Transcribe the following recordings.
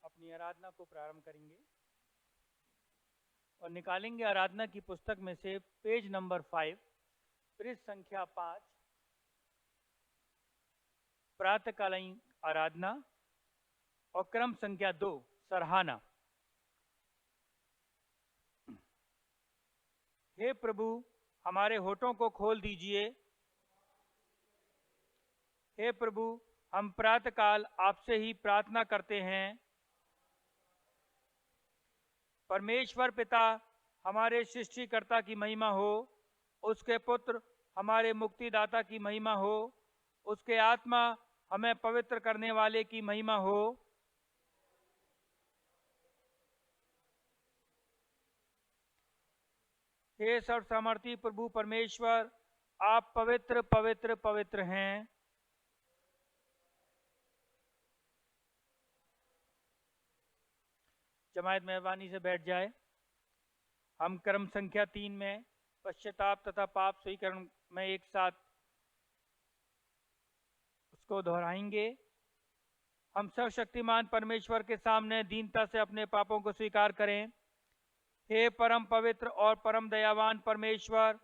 अपनी आराधना को प्रारंभ करेंगे और निकालेंगे आराधना की पुस्तक में से पेज नंबर 5, पृष्ठ संख्या 5, प्रातःकालीन आराधना और क्रम संख्या 2, सराहना। हे प्रभु, हमारे होठों को खोल दीजिए। हे प्रभु, हम प्रातःकाल आपसे ही प्रार्थना करते हैं। परमेश्वर पिता हमारे सृष्टिकर्ता की महिमा हो, उसके पुत्र हमारे मुक्तिदाता की महिमा हो, उसके आत्मा हमें पवित्र करने वाले की महिमा हो। हे सर्वसामर्थी प्रभु परमेश्वर, आप पवित्र पवित्र पवित्र हैं। जमायत मेहरबानी से बैठ जाए। हम क्रम संख्या 3 में पश्चाताप तथा पाप स्वीकरण में एक साथ उसको दोहराएंगे। हम सर्वशक्तिमान परमेश्वर के सामने दीनता से अपने पापों को स्वीकार करें। हे परम पवित्र और परम दयावान परमेश्वर,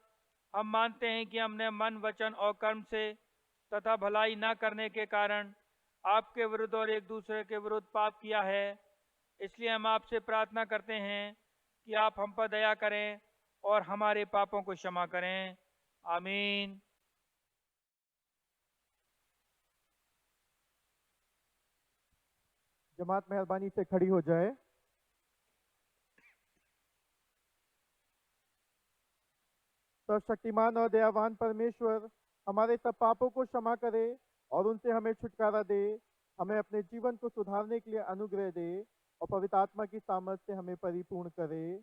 हम मानते हैं कि हमने मन, वचन और कर्म से तथा भलाई न करने के कारण आपके विरुद्ध और एक दूसरे के विरुद्ध पाप किया है। इसलिए हम आपसे प्रार्थना करते हैं कि आप हम पर दया करें और हमारे पापों को क्षमा करें। आमीन। जमात मेहरबानी से खड़ी हो जाए। सर्वशक्तिमान और दयावान परमेश्वर हमारे सब पापों को क्षमा करे और उनसे हमें छुटकारा दे, हमें अपने जीवन को सुधारने के लिए अनुग्रह दे और पवित्र आत्मा की सामर्थ्य से हमें परिपूर्ण करे।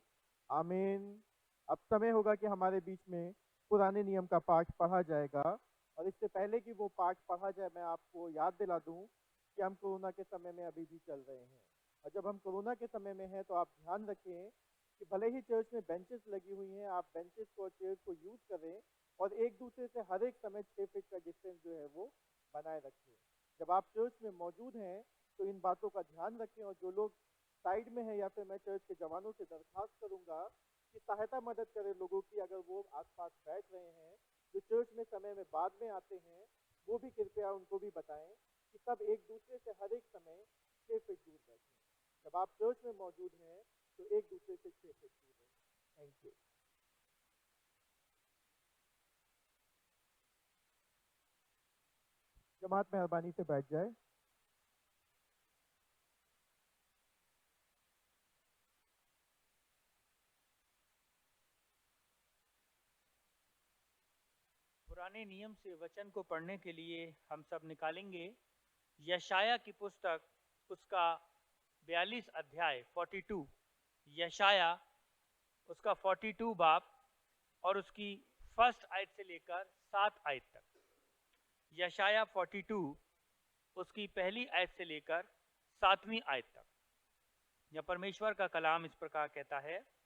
आमीन। अब समय होगा कि हमारे बीच में पुराने नियम का पाठ पढ़ा जाएगा, और इससे पहले कि वो पाठ पढ़ा जाए मैं आपको याद दिला दूं कि हम कोरोना के समय में अभी भी चल रहे हैं। और जब हम कोरोना के समय में हैं तो आप ध्यान रखें कि भले ही चर्च में बेंचेस लगी हुई हैं, आप बेंचेस को और चेयर्स को यूज करें और एक दूसरे से हर एक समय 6 फीट का डिस्टेंस जो है वो बनाए रखें। जब आप चर्च में मौजूद हैं तो इन बातों का ध्यान रखें, और जो लोग साइड में हैं या फिर मैं चर्च के जवानों से दरखास्त करूंगा कि सहायता मदद करें लोगों की, अगर वो आसपास बैठ रहे हैं जो चर्च में समय में बाद में आते हैं, वो भी कृपया उनको भी बताएं कि सब एक दूसरे से हर एक समय 6 फीट दूर बैठें। जब आप चर्च में मौजूद हैं तो एक दूसरे से 6 फीट दूर रहें। Thank you. जमात मेहरबानी से बैठ जाए। पुराने नियम से वचन को पढ़ने के लिए हम सब निकालेंगे यशाया की पुस्तक, उसका 42 अध्याय 42। यशाया उसका 42 बाब और उसकी फर्स्ट आयत से लेकर 7 आयत तक। यशाया 42 उसकी पहली आयत से लेकर 7वीं आयत तक। यह परमेश्वर का कलाम इस प्रकार कहता है,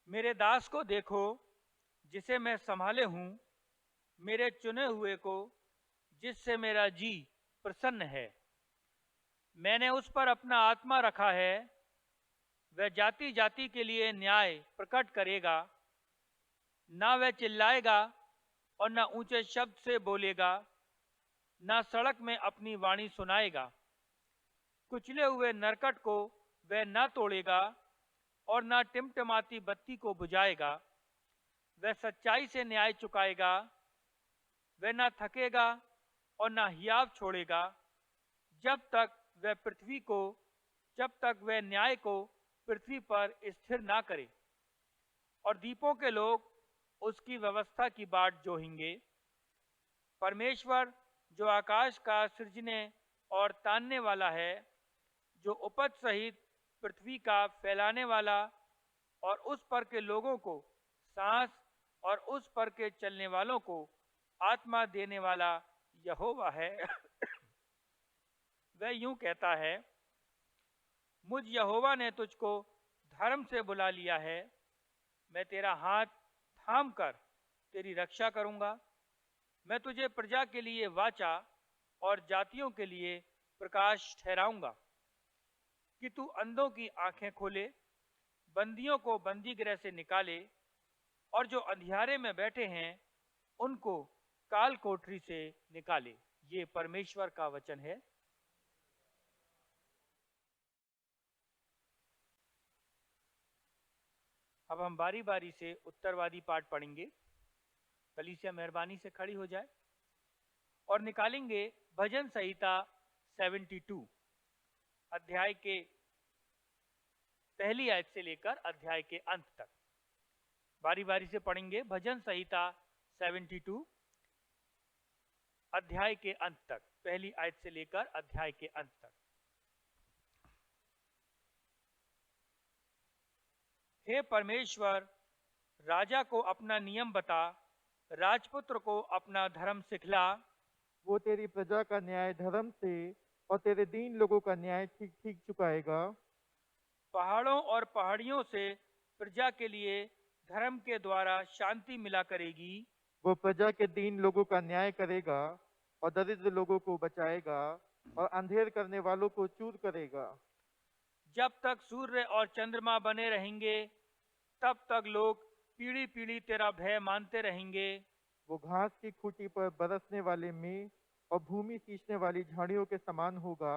मेरे दास को देखो जिसे मैं संभाले हूँ, मेरे चुने हुए को जिससे मेरा जी प्रसन्न है। मैंने उस पर अपना आत्मा रखा है, वह जाति जाति के लिए न्याय प्रकट करेगा। ना वह चिल्लाएगा और ना ऊंचे शब्द से बोलेगा, ना सड़क में अपनी वाणी सुनाएगा। कुचले हुए नरकट को वह न तोड़ेगा और न टिमटिमाती बत्ती को बुझाएगा। वह सच्चाई से न्याय चुकाएगा, वह न थकेगा और न हियाव छोड़ेगा, जब तक वह न्याय को पृथ्वी पर स्थिर ना करे। और दीपों के लोग उसकी व्यवस्था की बाट जोहेंगे। परमेश्वर जो आकाश का सृजने और तानने वाला है, जो उपज सहित पृथ्वी का फैलाने वाला और उस पर के लोगों को सांस और उस पर के चलने वालों को आत्मा देने वाला यहोवा है। वह यूं कहता है, मुझ यहोवा ने तुझको धर्म से बुला लिया है। मैं तेरा हाथ थाम कर तेरी रक्षा करूंगा। मैं तुझे प्रजा के लिए वाचा और जातियों के लिए प्रकाश ठहराऊंगा, कि तू अंधों की आंखें खोले, बंदियों को बंदी गृह से निकाले, और जो अंधियारे में बैठे हैं उनको काल कोठरी से निकाले। ये परमेश्वर का वचन है। अब हम बारी बारी से उत्तरवादी पाठ पढ़ेंगे। कलीसिया मेहरबानी से खड़ी हो जाए और निकालेंगे भजन संहिता 72 अध्याय के पहली आयत से लेकर अध्याय के अंत तक। बारी बारी से पढ़ेंगे भजन संहिता 72 अध्याय के अंत तक, पहली आयत से लेकर अध्याय के अंत तक। हे परमेश्वर, राजा को अपना नियम बता, राजपुत्र को अपना धर्म सिखला। वो तेरी प्रजा का न्याय धर्म से और तेरे दीन लोगों का न्याय ठीक ठीक चुकाएगा। पहाड़ों और पहाड़ियों से प्रजा के लिए धर्म के द्वारा शांति मिला करेगी। वो प्रजा के दीन लोगों का न्याय करेगा और दरिद्र लोगों को बचाएगा और अंधेर करने वालों को चूर करेगा। जब तक सूर्य और चंद्रमा बने रहेंगे, तब तक लोग पीढ़ी पीढ़ी तेरा भय मानते रहेंगे। वो घास की खूंटी पर बरसने वाले मेंह और भूमि सींचने वाली झाड़ियों के समान होगा।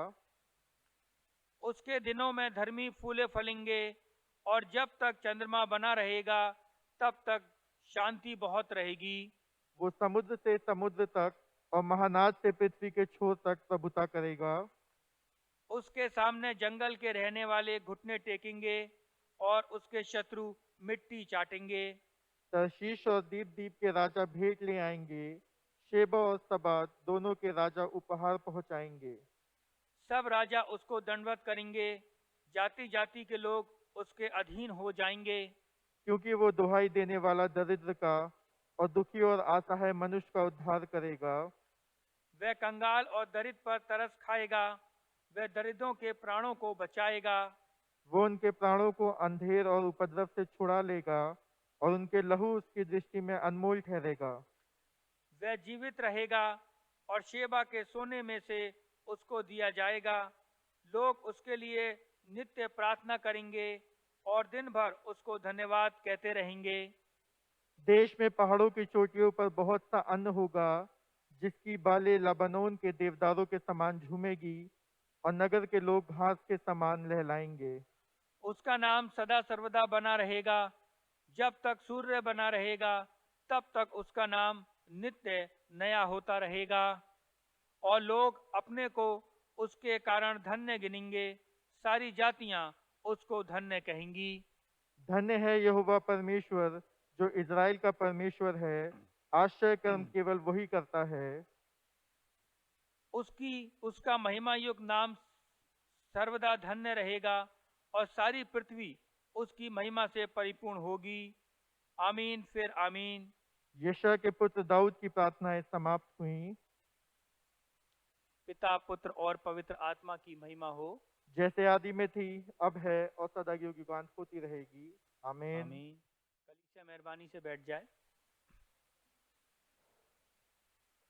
उसके दिनों में धर्मी फूले फलेंगे, और जब तक चंद्रमा बना रहेगा, तब तक शांति बहुत रहेगी। वो समुद्र से समुद्र तक और महानाद से पृथ्वी के छोर तक प्रभुता करेगा। उसके सामने जंगल के रहने वाले घुटने टेकेंगे, और उसके शत्रु मिट्टी चाटेंगे। तर्शीश और दीप दीप के राजा भेंट ले आएंगे। शेबा और सबा दोनों के राजा उपहार पहुंचाएंगे। सब राजा उसको दंडवत करेंगे, जाति जाति के लोग उसके अधीन हो जाएंगे। क्योंकि वो दुहाई देने वाला दरिद्र का और दुखी और असहाय मनुष्य का उद्धार करेगा। वह कंगाल और दरिद्र पर तरस खाएगा, वह दरिद्रों के प्राणों को बचाएगा। वो उनके प्राणों को अंधेर और उपद्रव से छुड़ा लेगा और उनके लहू उसकी दृष्टि में अनमोल ठहरेगा। वह जीवित रहेगा, और शेबा के सोने में से उसको दिया जाएगा। लोग उसके लिए नित्य प्रार्थना करेंगे और दिन भर उसको धन्यवाद कहते रहेंगे। देश में पहाड़ों की चोटियों पर बहुत सा अन्न होगा, जिसकी बालें लबानोन के देवदारों के समान झूमेगी और नगर के लोग घास के समान लहलाएंगे। उसका नाम सदा सर्वदा बना रहेगा। जब तक सूर्य बना रहेगा, तब तक उसका नाम नित्य नया होता रहेगा, और लोग अपने को उसके कारण धन्य गिनेंगे। सारी जातियां उसको धन्य कहेंगी। धन्य है यहोवा परमेश्वर, जो इज़राइल का परमेश्वर है। आश्चर्य कर्म केवल वही करता है। उसका महिमा युक्त नाम सर्वदा धन्य रहेगा, और सारी पृथ्वी उसकी महिमा से परिपूर्ण होगी। आमीन फिर आमीन। यशा के पुत्र दाऊद की प्रार्थनाएं समाप्त हुई। पिता, पुत्र और पवित्र आत्मा की महिमा हो, जैसे आदि में थी, अब है और सदा युगांत होती रहेगी। आमीन। आमीन। कलीसिया मेहरबानी से बैठ जाए।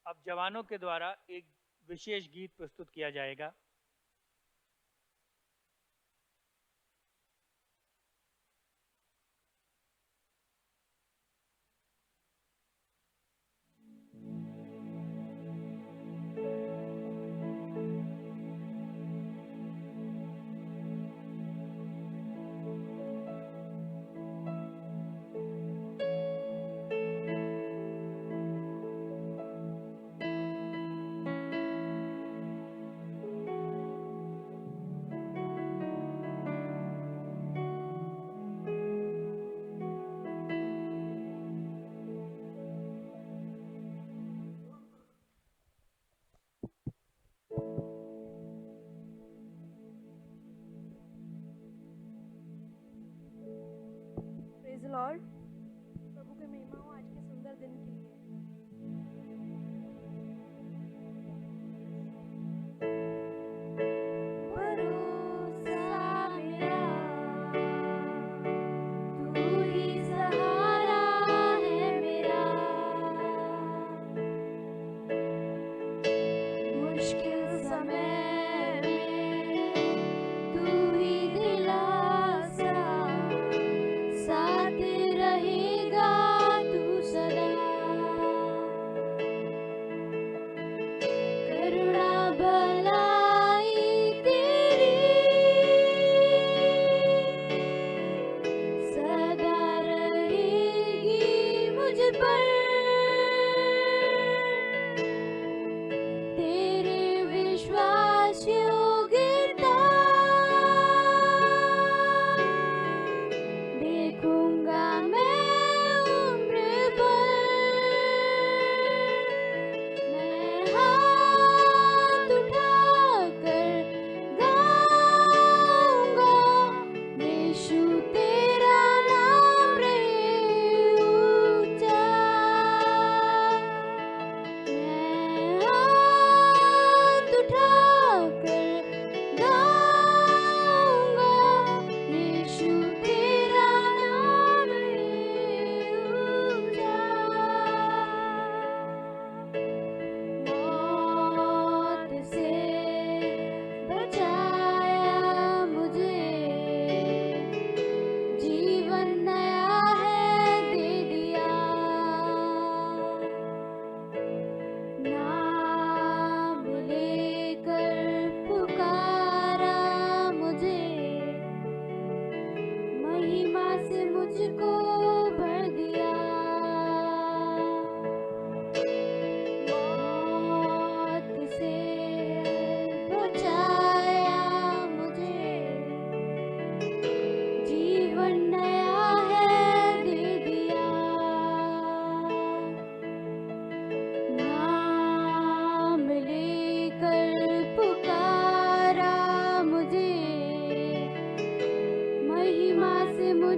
अब जवानों के द्वारा एक विशेष गीत प्रस्तुत किया जाएगा। Praise Lord. प्रभु की महिमा हो आज के सुंदर दिन के लिए। भरोसा मेरा तू ही सहारा है मेरा, मुश्किल समय में तू ही दिलासा साथ रहे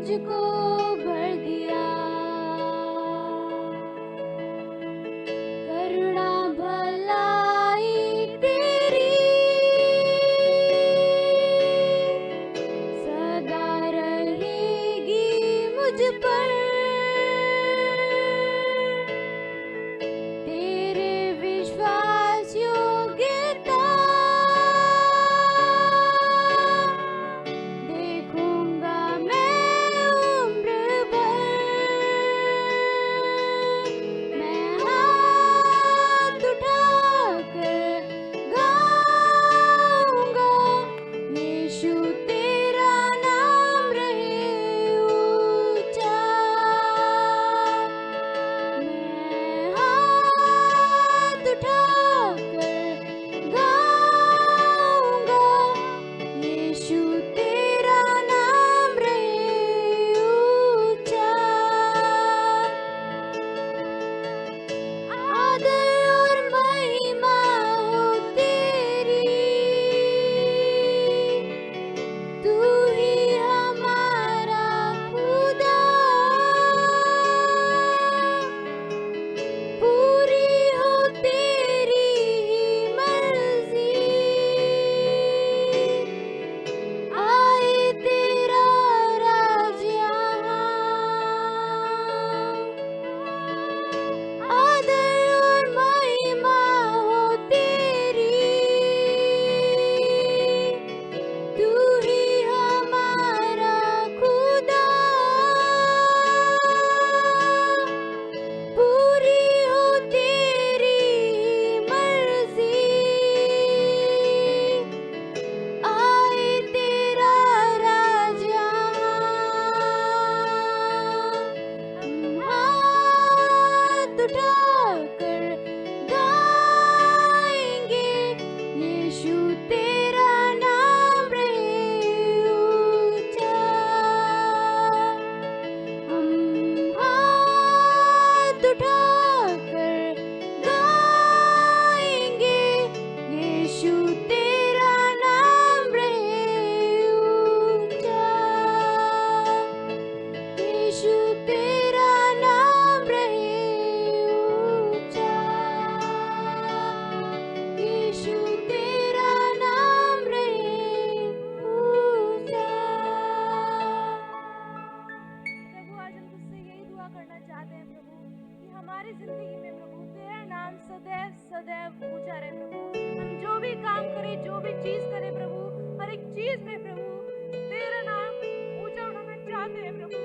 मुझको भर दिया। करुणा भलाई तेरी सदा रहेगी मुझ पर। तेरे विश्वास योग्यता देखूंगा मैं उम्र भर। मैं हाथ उठाकर गाऊंगा, यीशु तेरा नाम रहे ऊंचा। मैं हाथ उठाकर गाऊंगा, यीशु तेरा नाम रहे ऊंचा। आदर और महिमा हो तेरी, तू ही हमारा खुदा। पूरी हो तेरी ही मर्जी, आए तेरा राज यहाँ। आदर और महिमा हो तेरी, तू ही हमारा खुदा। पूरी हो तेरी मर्जी, आए तेरा राज यहाँ। हम हाथ उठाकर गाएंगे, यीशु तेरा नाम रहे ऊंचा। हम हाथ उठाकर गाएंगे, यीशु तेरा नाम रहे ऊंचा। यीशु तेरा नाम रहे ऊंचा। यीशु तेरा नाम रहे ऊंचा। प्रभु, आज हम तुझसे यही दुआ करना चाहते हैं प्रभु, कि हमारी जिंदगी में प्रभु तेरा नाम सदैव सदैव ऊंचा रहे प्रभु। हम जो भी काम करें, जो भी चीज करें प्रभु, हर एक चीज में प्रभु तेरा नाम ऊंचा उठाना चाहते हैं प्रभु।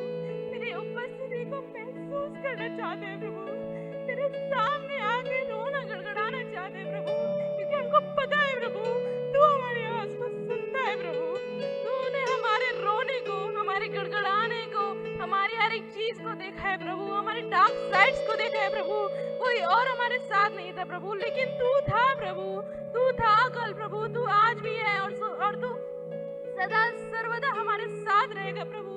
तेरी उपस्थिति को महसूस करना चाहते हैं प्रभु। तेरे सामने आके रोना गड़गड़ाना चाहते हैं प्रभु, क्योंकि हमको पता है प्रभु तू हमारी आवाज को सुनता है प्रभु। तूने हमारे रोने को, हमारे गड़गड़ाने को, हमारी हर एक चीज को देखा है प्रभु, हमारे डार्क साइड्स को देखा है प्रभु। कोई और हमारे साथ नहीं था प्रभु, लेकिन तू था प्रभु। तू था कल प्रभु, तू आज भी है और तू सदा सर्वदा हमारे साथ रहेगा प्रभु।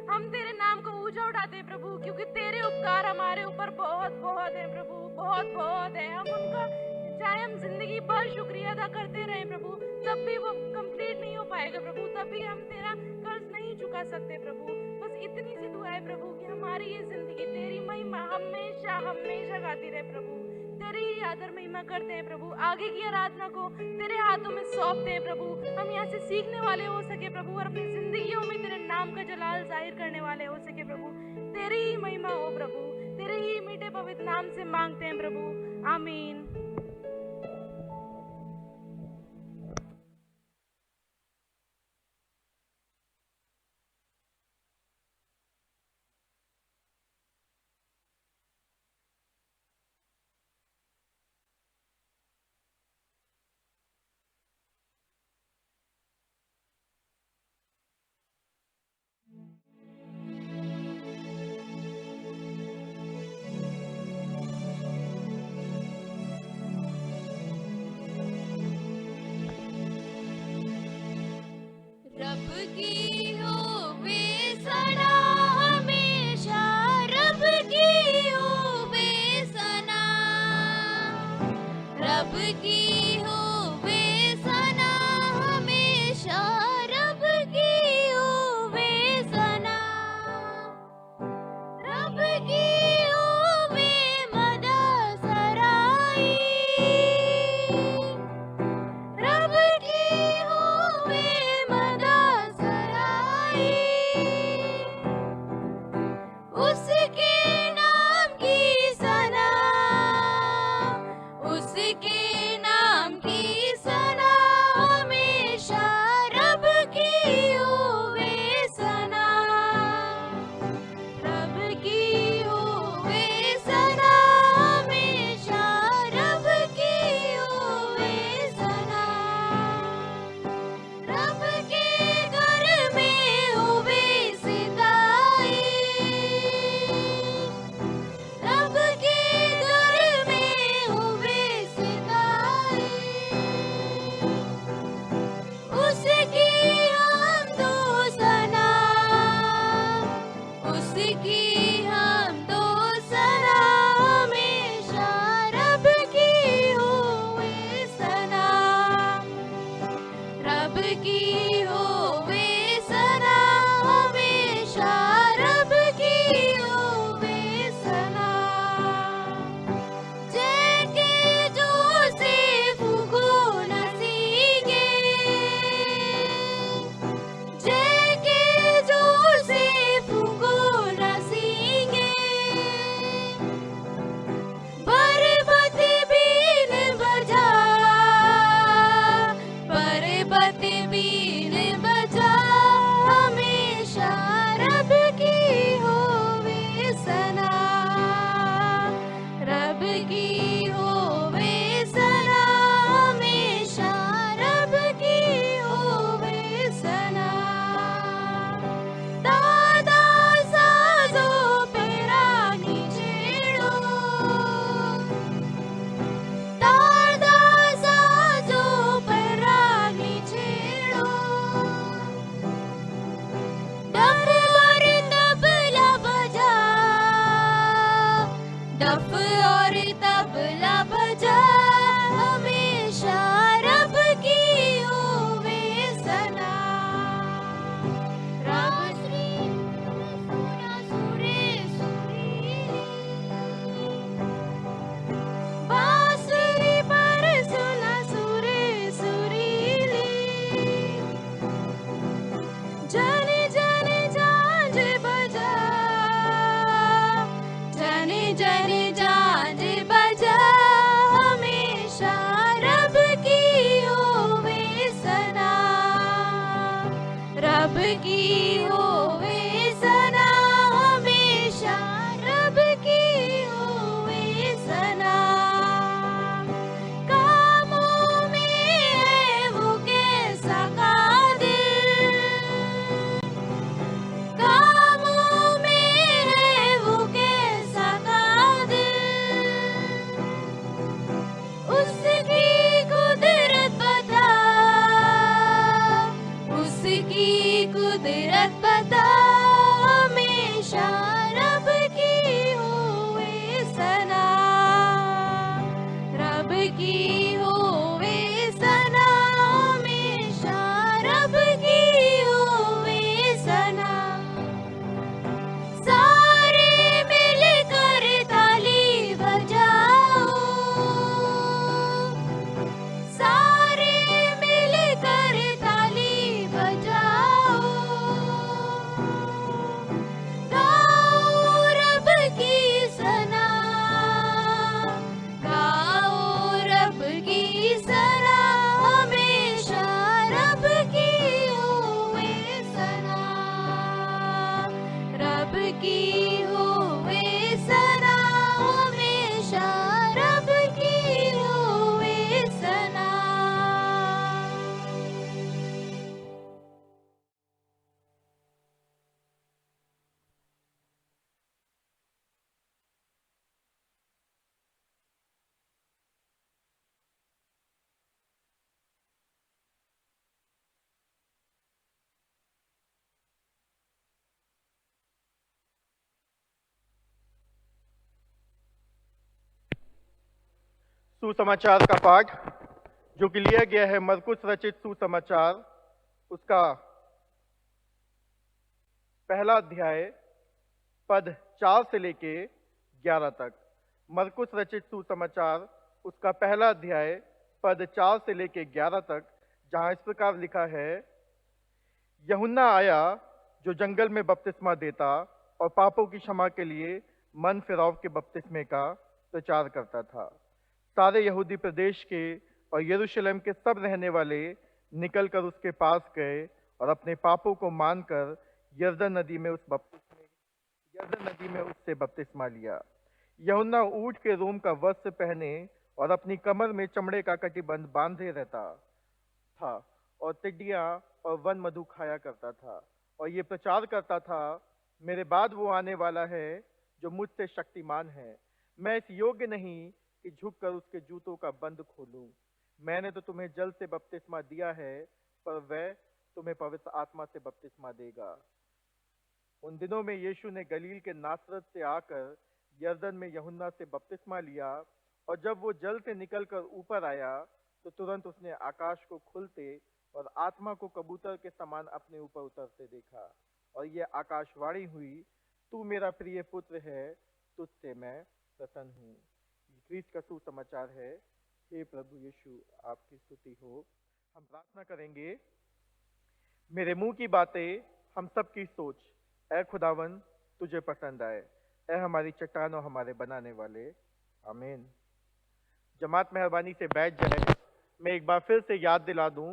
हम तेरे नाम को ऊंचा उठाते हैं प्रभु, क्योंकि तेरे उपकार हमारे ऊपर बहुत बहुत है प्रभु, बहुत बहुत है। हम उनका चाहे हम जिंदगी भर शुक्रिया अदा करते रहे प्रभु, तब भी वो कंप्लीट नहीं हो पाएगा प्रभु, तब भी हम तेरा कर्ज नहीं चुका सकते प्रभु। बस इतनी सी दुआ है प्रभु कि हमारी ये जिंदगी तेरी महिमा हमेशा हमेशा गाती रहे प्रभु। तेरी ही आदर महिमा करते हैं प्रभु। आगे की आराधना को तेरे हाथों में सौंपते हैं प्रभु। हम यहाँ से सीखने वाले हो सके प्रभु, और अपनी जिंदगियों में तेरे नाम का जलाल जाहिर करने वाले हो सके प्रभु। तेरी ही महिमा हो प्रभु, तेरे ही मीठे पवित्र नाम से मांगते हैं प्रभु, आमीन। रब की होवे सना हमेशा, रब की होवे सना। कामों में है वो कैसा कादिर, कामों में है वो कैसा कादिर। उसकी कुदरत बता, उसकी कुदरत बता, हमेशा रब की होवे सना, रब की होवे सना, हमेशा रब की होवे सना। सारे मिलकर ताली बजाओ, सारे मिलकर ताली बजाओ। गाओ रब की सना, गाओ रब की सना, हमेशा रब की होवे सना, रब की होवे सना, हमेशा रब की होवे सना। सुसमाचार का पाठ जो कि लिया गया है मरकुस रचित सुसमाचार, उसका पहला अध्याय पद 4 से लेके 11 तक। मरकुस रचित सुसमाचार उसका पहला अध्याय पद 4 से लेके 11 तक, जहां इस प्रकार लिखा है, यूहन्ना आया जो जंगल में बपतिस्मा देता और पापों की क्षमा के लिए मन फिराव के बपतिस्मे का प्रचार करता था। सारे यहूदी प्रदेश के और यरूशलेम के सब रहने वाले निकलकर उसके पास गए और अपने पापों को मानकर यरदन नदी में उससे बपतिस्मा लिया। यूहन्ना ऊँट के रोम का वस्त्र पहने और अपनी कमर में चमड़े का कटिबंध बांधे रहता था और टिड्डियां और वन मधु खाया करता था, और ये प्रचार करता था, मेरे बाद वो आने वाला है जो मुझसे शक्तिमान है, मैं इस योग्य नहीं कि झुककर उसके जूतों का बंद खोलूं। मैंने तो तुम्हें जल से बपतिस्मा दिया है, पर वह तुम्हें पवित्र आत्मा से बपतिस्मा देगा। उन दिनों में यीशु ने गलील के नासरत से आकर यरदन में यूहन्ना से बपतिस्मा लिया, और जब वो जल से निकलकर ऊपर आया तो तुरंत उसने आकाश को खुलते और आत्मा को कबूतर के समान अपने ऊपर उतरते देखा, और ये आकाशवाणी हुई, तू मेरा प्रिय पुत्र है, तुझसे मैं प्रसन्न हूँ। क्रिस्त का सुसमाचार है। हे प्रभु यीशु, आपकी स्तुति हो। हम प्रार्थना करेंगे, मेरे मुंह की बातें, हम सब की सोच, ऐ खुदावन तुझे पसंद आए, ऐ हमारी चट्टान और हमारे बनाने वाले। आमीन। जमात मेहरबानी से बैठ जाए। मैं एक बार फिर से याद दिला दूं,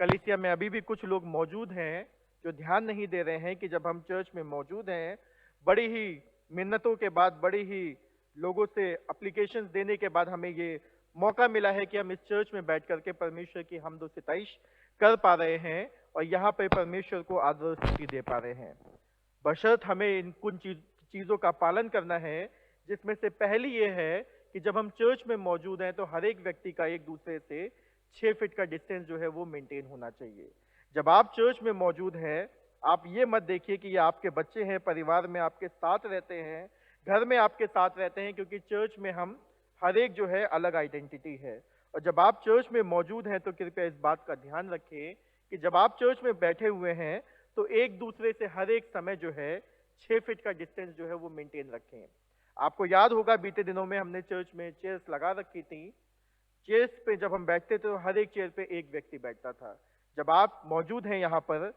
कलीसिया में अभी भी कुछ लोग मौजूद हैं जो ध्यान नहीं दे रहे हैं कि जब हम चर्च में मौजूद हैं, बड़ी ही मिन्नतों के बाद, बड़ी ही लोगों से एप्लीकेशंस देने के बाद हमें ये मौका मिला है कि हम इस चर्च में बैठ करके परमेश्वर की हमद व सिताइश कर पा रहे हैं और यहाँ पे परमेश्वर को आदर स्तुति दे पा रहे हैं। बशर्त हमें इन कुछ चीज़ों का पालन करना है, जिसमें से पहली ये है कि जब हम चर्च में मौजूद हैं तो हर एक व्यक्ति का एक दूसरे से 6 फीट का डिस्टेंस जो है वो मेंटेन होना चाहिए। जब आप चर्च में मौजूद हैं, आप ये मत देखिए कि ये आपके बच्चे हैं, परिवार में आपके साथ रहते हैं, घर में आपके साथ रहते हैं, क्योंकि चर्च में हम हर एक जो है अलग आइडेंटिटी है। और जब आप चर्च में मौजूद हैं तो कृपया इस बात का ध्यान रखें कि जब आप चर्च में बैठे हुए हैं तो एक दूसरे से हर एक समय जो है 6 फीट का डिस्टेंस जो है वो मेंटेन रखें। आपको याद होगा बीते दिनों में हमने चर्च में चेयर्स लगा रखी थी। चेयर्स पे जब हम बैठते थे तो हर एक चेयर पे एक व्यक्ति बैठता था। जब आप मौजूद हैं यहाँ पर,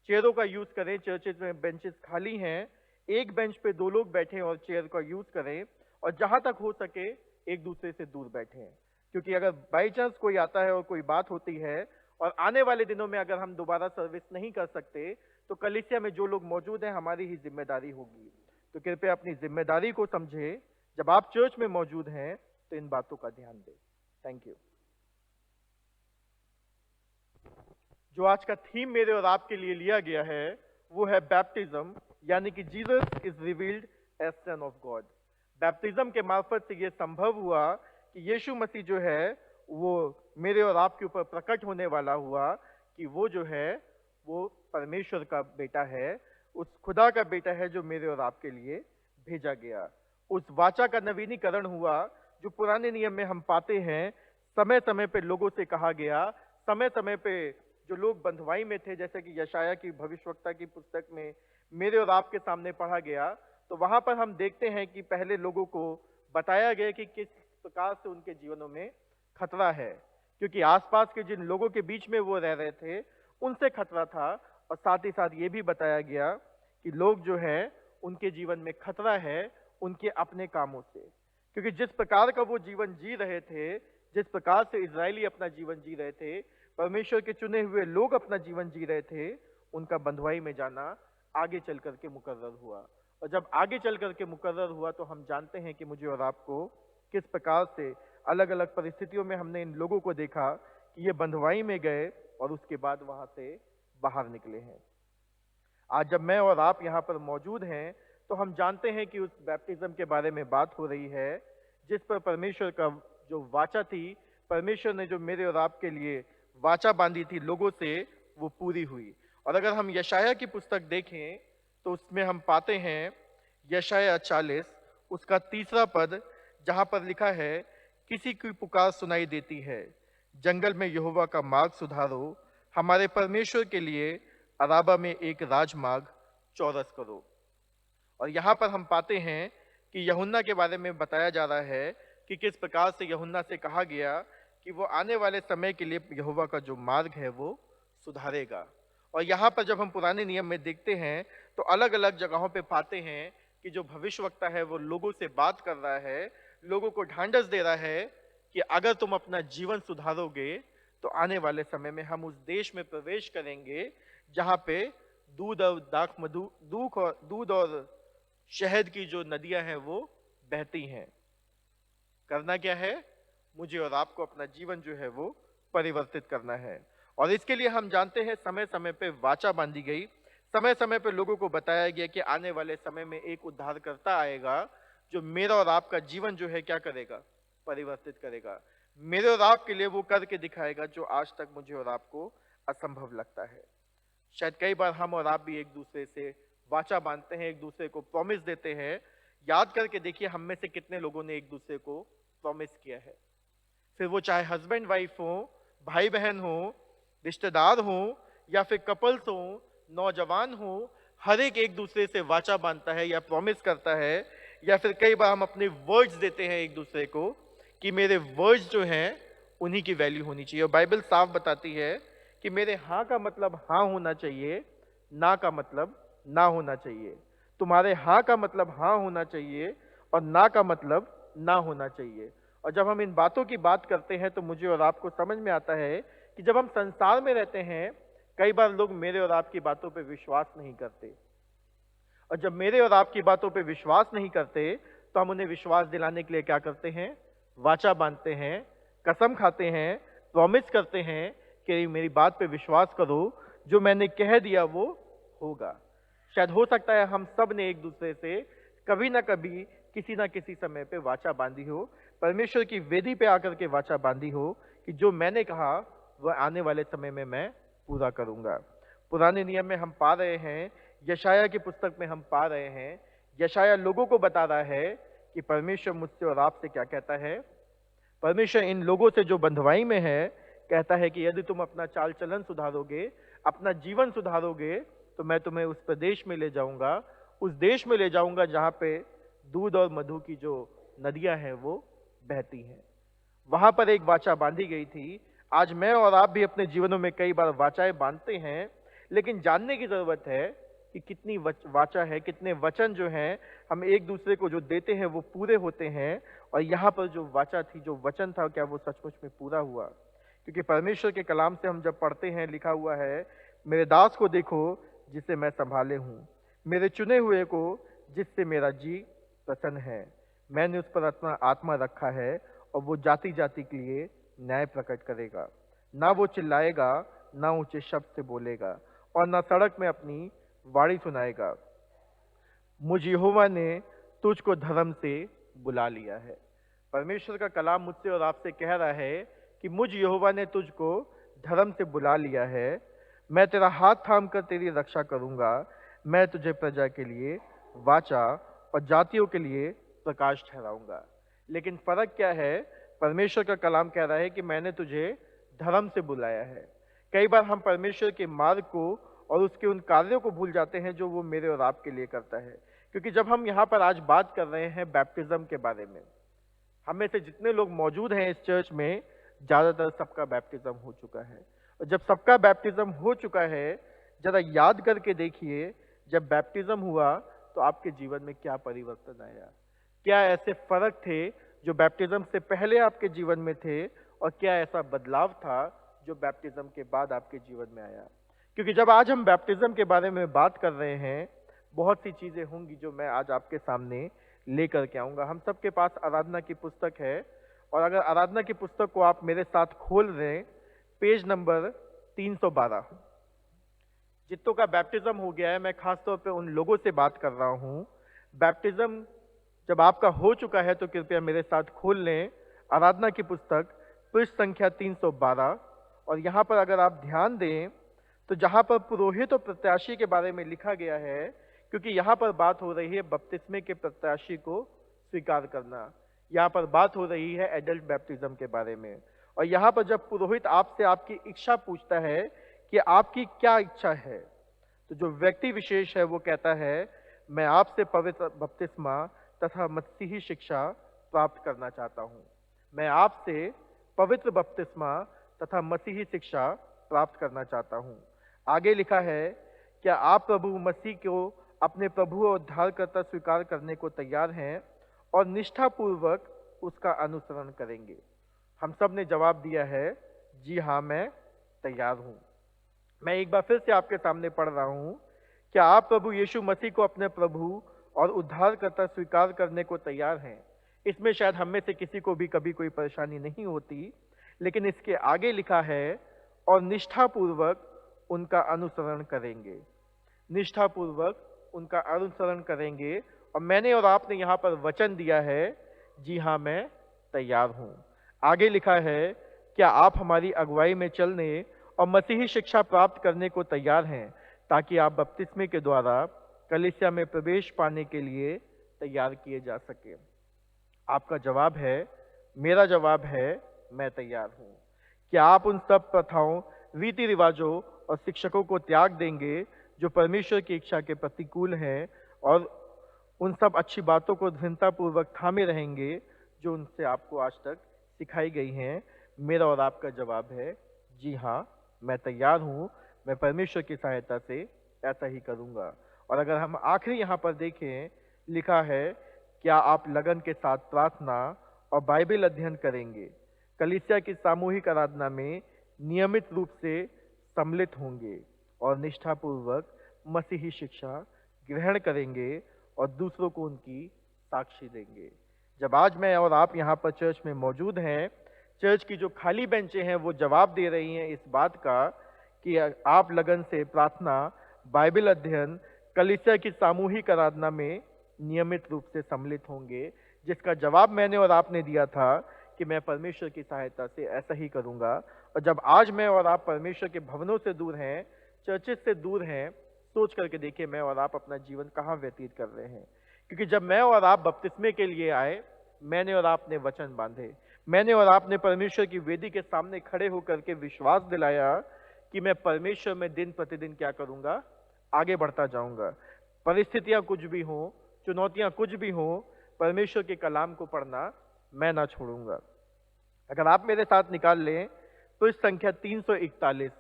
चेयरों का यूज करें। चर्चेज में बेंचेस खाली हैं, एक बेंच पे 2 लोग बैठें और चेयर का यूज करें, और जहां तक हो सके एक दूसरे से दूर बैठें, क्योंकि अगर बाई चांस कोई आता है और कोई बात होती है और आने वाले दिनों में अगर हम दोबारा सर्विस नहीं कर सकते तो कलीसिया में जो लोग मौजूद हैं हमारी ही जिम्मेदारी होगी। तो कृपया अपनी जिम्मेदारी को समझे, जब आप चर्च में मौजूद हैं तो इन बातों का ध्यान दें। Thank you. जो आज का थीम मेरे और आपके लिए लिया गया है वो है बैप्टिज्म, यानी कि Jesus is revealed as son of God. Baptism के मार्फत से ये संभव हुआ कि यीशु मसीह जो है वो मेरे और आपके ऊपर प्रकट होने वाला हुआ कि वो जो है वो परमेश्वर का बेटा है, उस खुदा का बेटा है जो मेरे और आपके लिए भेजा गया। उस वाचा का नवीनीकरण हुआ जो पुराने नियम में हम पाते हैं। समय समय पे लोगों से कहा गया, समय समय पे जो लोग बंधुआई में थे, जैसे कि यशाया की भविष्यवक्ता की पुस्तक में मेरे और आपके सामने पढ़ा गया, तो वहां पर हम देखते हैं कि पहले लोगों को बताया गया कि किस प्रकार से उनके जीवनों में खतरा है, क्योंकि आसपास के जिन लोगों के बीच में वो रह रहे थे उनसे खतरा था। और साथ ही साथ ये भी बताया गया कि लोग जो है उनके जीवन में खतरा है उनके अपने कामों से, क्योंकि जिस प्रकार का वो जीवन जी रहे थे, जिस प्रकार से इजरायली अपना जीवन जी रहे थे, परमेश्वर के चुने हुए लोग अपना जीवन जी रहे थे, उनका बंधुआई में जाना आगे चल करके मुकर्रर हुआ। और जब आगे चल करके मुकर्रर हुआ तो हम जानते हैं कि मुझे और आपको किस प्रकार से अलग अलग परिस्थितियों में हमने इन लोगों को देखा कि ये बंधुआई में गए और उसके बाद वहां से बाहर निकले हैं। आज जब मैं और आप यहाँ पर मौजूद हैं तो हम जानते हैं कि उस बैप्टिज्म के बारे में बात हो रही है जिस पर परमेश्वर का जो वाचा थी, परमेश्वर ने जो मेरे और आपके लिए वाचा बांधी थी लोगों से, वो पूरी हुई। और अगर हम यशाया की पुस्तक देखें तो उसमें हम पाते हैं यशाया 40 उसका 3 पद, जहां पर लिखा है, किसी की पुकार सुनाई देती है, जंगल में यहोवा का मार्ग सुधारो, हमारे परमेश्वर के लिए अराबा में एक राजमार्ग चौरस करो। और यहाँ पर हम पाते हैं कि यूहन्ना के बारे में बताया जा रहा है कि किस प्रकार से यूहन्ना से कहा गया कि वो आने वाले समय के लिए यहोवा का जो मार्ग है वो सुधारेगा। और यहाँ पर जब हम पुराने नियम में देखते हैं तो अलग अलग जगहों पे पाते हैं कि जो भविष्यवक्ता है वो लोगों से बात कर रहा है, लोगों को ढांढस दे रहा है कि अगर तुम अपना जीवन सुधारोगे तो आने वाले समय में हम उस देश में प्रवेश करेंगे जहाँ पे दूध और शहद की जो नदियां हैं वो बहती हैं। करना क्या है? मुझे और आपको अपना जीवन जो है वो परिवर्तित करना है। और इसके लिए हम जानते हैं समय समय पे वाचा बांधी गई, समय समय पे लोगों को बताया गया कि आने वाले समय में एक उद्धारकर्ता आएगा जो मेरा और आपका जीवन जो है क्या करेगा? परिवर्तित करेगा। मेरे और आपके लिए वो करके दिखाएगा जो आज तक मुझे और आपको असंभव लगता है। शायद कई बार हम और आप भी एक दूसरे से वाचा बांधते हैं, एक दूसरे को प्रॉमिस देते हैं। याद करके देखिए हम में से कितने लोगों ने एक दूसरे को प्रॉमिस किया है। फिर वो चाहे हस्बैंड वाइफ हो, भाई बहन हो, रिश्तेदार हो, या फिर कपल्स हो, नौजवान हो, हर एक दूसरे से वाचा बांधता है या प्रॉमिस करता है। या फिर कई बार हम अपने वर्ड्स देते हैं एक दूसरे को कि मेरे वर्ड्स जो हैं उन्हीं की वैल्यू होनी चाहिए। और बाइबल साफ बताती है कि मेरे हाँ का मतलब हाँ होना चाहिए, ना का मतलब ना होना चाहिए। तुम्हारे हाँ का मतलब हाँ होना चाहिए और ना का मतलब ना होना चाहिए। और जब हम इन बातों की बात करते हैं तो मुझे और आपको समझ में आता है कि जब हम संसार में रहते हैं कई बार लोग मेरे और आपकी बातों पे विश्वास नहीं करते, और जब मेरे और आपकी बातों पे विश्वास नहीं करते तो हम उन्हें विश्वास दिलाने के लिए क्या करते हैं? वाचा बांधते हैं, कसम खाते हैं, प्रॉमिस करते हैं कि मेरी बात पे विश्वास करो, जो मैंने कह दिया वो होगा। शायद हो सकता है हम सब ने एक दूसरे से कभी ना कभी किसी ना किसी समय पे वाचा बांधी हो, परमेश्वर की वेदी पे आकर के वाचा बांधी हो कि जो मैंने कहा वह आने वाले समय में मैं पूरा करूंगा। पुराने नियम में हम पा रहे हैं, यशाया की पुस्तक में हम पा रहे हैं, यशाया लोगों को बता रहा है कि परमेश्वर मुझसे और आपसे क्या कहता है। परमेश्वर इन लोगों से जो बंधुआई में है कहता है कि यदि तुम अपना चाल चलन सुधारोगे, अपना जीवन सुधारोगे, तो मैं तुम्हें उस प्रदेश में ले जाऊंगा, उस देश में ले जाऊंगा जहां पे दूध और मधु की जो नदियां हैं वो बहती हैं। वहां पर एक वाचा बांधी गई थी। आज मैं और आप भी अपने जीवनों में कई बार वाचाएं बांधते हैं, लेकिन जानने की जरूरत है कि कितनी वाचा है, कितने वचन जो हैं हम एक दूसरे को जो देते हैं वो पूरे होते हैं। और यहाँ पर जो वाचा थी, जो वचन था, क्या वो सचमुच में पूरा हुआ? क्योंकि परमेश्वर के कलाम से हम जब पढ़ते हैं, लिखा हुआ है, मेरे दास को देखो जिसे मैं संभाले हूँ, मेरे चुने हुए को जिससे मेरा जी प्रसन्न है। मैंने उस पर अपना आत्मा रखा है और वो जाति जाति के लिए न्याय प्रकट करेगा। ना वो चिल्लाएगा, ना ऊंचे शब्द से बोलेगा और ना सड़क में अपनी वाणी सुनाएगा। मुझ यहोवा ने तुझको धर्म से बुला लिया है। परमेश्वर का कलाम मुझसे और आपसे कह रहा है कि मुझ यहोवा ने तुझको धर्म से बुला लिया है। मैं तेरा हाथ थाम कर तेरी रक्षा करूंगा। मैं तुझे प्रजा के लिए वाचा और जातियों के लिए प्रकाश ठहराऊंगा। लेकिन फर्क क्या है? परमेश्वर का कलाम कह रहा है कि मैंने तुझे धर्म से बुलाया है। कई बार हम परमेश्वर के मार्ग को और उसके उन कार्यों को भूल जाते हैं जो वो मेरे और आपके लिए करता है। क्योंकि जब हम यहाँ पर आज बात कर रहे हैं बैप्टिज्म के बारे में, हम में से जितने लोग मौजूद हैं इस चर्च में, ज्यादातर सबका बैप्टिज्म हो चुका है। और जब सबका बैप्टिज्म हो चुका है, जरा याद करके देखिए, जब बैप्टिज्म हुआ तो आपके जीवन में क्या परिवर्तन आया? क्या ऐसे फर्क थे जो बैप्टिज्म से पहले आपके जीवन में थे, और क्या ऐसा बदलाव था जो बैप्टिज्म के बाद आपके जीवन में आया? क्योंकि जब आज हम बैप्टिज्म के बारे में बात कर रहे हैं, बहुत सी चीजें होंगी जो मैं आज आपके सामने लेकर के आऊंगा। हम सबके पास आराधना की पुस्तक है, और अगर आराधना की पुस्तक को आप मेरे साथ खोल दें, पेज नंबर 312। जितनों का बैप्टिज्म हो गया है, मैं खासतौर पे उन लोगों से बात कर रहा हूं। बैप्टिज्म जब आपका हो चुका है तो कृपया मेरे साथ खोल लें आराधना की पुस्तक, पृष्ठ संख्या 312। और यहाँ पर अगर आप ध्यान दें तो जहाँ पर पुरोहित और प्रत्याशी के बारे में लिखा गया है, क्योंकि यहाँ पर बात हो रही है बपतिस्मे के प्रत्याशी को स्वीकार करना, यहाँ पर बात हो रही है एडल्ट बैप्टिज्म के बारे में। और यहाँ पर जब पुरोहित आपसे आपकी इच्छा पूछता है कि आपकी क्या इच्छा है, तो जो व्यक्ति विशेष है वो कहता है, मैं आपसे पवित्र बपतिस्मा तथा मसीही शिक्षा प्राप्त करना चाहता हूँ। मैं आपसे पवित्र बपतिस्मा तथा मसीही शिक्षा प्राप्त करना चाहता हूँ। आगे लिखा है, क्या आप प्रभु मसीह को अपने प्रभु और उद्धारकर्ता स्वीकार करने को तैयार हैं और निष्ठापूर्वक उसका अनुसरण करेंगे? हम सब ने जवाब दिया है, जी हाँ, मैं तैयार हूँ। मैं एक बार फिर से आपके सामने पढ़ रहा हूँ, क्या आप प्रभु यीशु मसीह को अपने प्रभु और उद्धारकर्ता स्वीकार करने को तैयार हैं? इसमें शायद हम में से किसी को भी कभी कोई परेशानी नहीं होती, लेकिन इसके आगे लिखा है, और निष्ठापूर्वक उनका अनुसरण करेंगे। निष्ठापूर्वक उनका अनुसरण करेंगे। और मैंने और आपने यहाँ पर वचन दिया है, जी हाँ, मैं तैयार हूँ। आगे लिखा है, क्या आप हमारी अगुवाई में चलने और मसीही शिक्षा प्राप्त करने को तैयार हैं, ताकि आप बपतिस्मे के द्वारा कलीसिया में प्रवेश पाने के लिए तैयार किए जा सके? आपका जवाब है, मेरा जवाब है, मैं तैयार हूँ। क्या आप उन सब प्रथाओं, रीति रिवाजों और शिक्षकों को त्याग देंगे जो परमेश्वर की इच्छा के प्रतिकूल हैं, और उन सब अच्छी बातों को दृढ़तापूर्वक थामे रहेंगे जो उनसे आपको आज तक सिखाई गई हैं? मेरा और आपका जवाब है, जी हाँ, मैं तैयार हूँ। मैं परमेश्वर की सहायता से ऐसा ही करूँगा। और अगर हम आखिरी यहाँ पर देखें, लिखा है, क्या आप लगन के साथ प्रार्थना और बाइबल अध्ययन करेंगे, कलीसिया की सामूहिक आराधना में नियमित रूप से सम्मिलित होंगे और निष्ठापूर्वक मसीही शिक्षा ग्रहण करेंगे और दूसरों को उनकी साक्षी देंगे? जब आज मैं और आप यहाँ पर चर्च में मौजूद हैं, चर्च की जो खाली बेंचें हैं वो जवाब दे रही हैं इस बात का कि आप लगन से प्रार्थना, बाइबल अध्ययन, कलीसिया की सामूहिक आराधना में नियमित रूप से सम्मिलित होंगे, जिसका जवाब मैंने और आपने दिया था कि मैं परमेश्वर की सहायता से ऐसा ही करूंगा। और जब आज मैं और आप परमेश्वर के भवनों से दूर हैं, चर्चेस से दूर हैं, सोच करके देखिए मैं और आप अपना जीवन कहाँ व्यतीत कर रहे हैं। क्योंकि जब मैं और आप बपतिस्मे के लिए आए, मैंने और आपने वचन बांधे, मैंने और आपने परमेश्वर की वेदी के सामने खड़े होकर के विश्वास दिलाया कि मैं परमेश्वर में दिन प्रतिदिन क्या करूंगा, आगे बढ़ता जाऊंगा। परिस्थितियां कुछ भी हो, चुनौतियां कुछ भी हो, परमेश्वर के कलाम को पढ़ना मैं ना छोड़ूंगा। अगर आप मेरे साथ निकाल लें तो इस संख्या 341,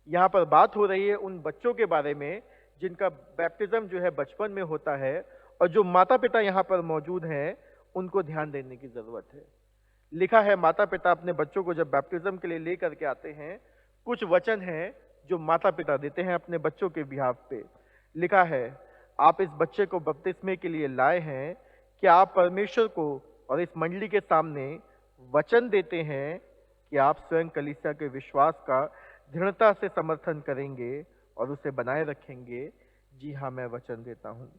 यहाँ पर बात हो रही है उन बच्चों के बारे में जिनका बैप्टिज्म जो है बचपन में होता है, और जो माता पिता यहाँ पर मौजूद हैं उनको ध्यान देने की जरूरत है। लिखा है माता पिता अपने बच्चों को जब बैप्टिज्म के लिए लेकर के आते हैं, कुछ वचन हैं जो माता पिता देते हैं अपने बच्चों के बिहाफ पे। लिखा है, आप इस बच्चे को बपतिस्मे के लिए लाए हैं कि आप परमेश्वर को और इस मंडली के सामने वचन देते हैं कि आप स्वयं कलीसिया के विश्वास का दृढ़ता से समर्थन करेंगे और उसे बनाए रखेंगे। जी हाँ, मैं वचन देता हूँ।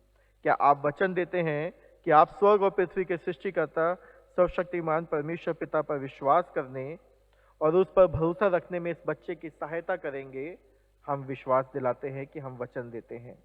क्या आप वचन देते हैं कि आप स्वर्ग और पृथ्वी के सृष्टिकर्ता सर्वशक्तिमान परमेश्वर पिता पर विश्वास करने और उस पर भरोसा रखने में इस बच्चे की सहायता करेंगे? हम विश्वास दिलाते हैं कि हम वचन देते हैं।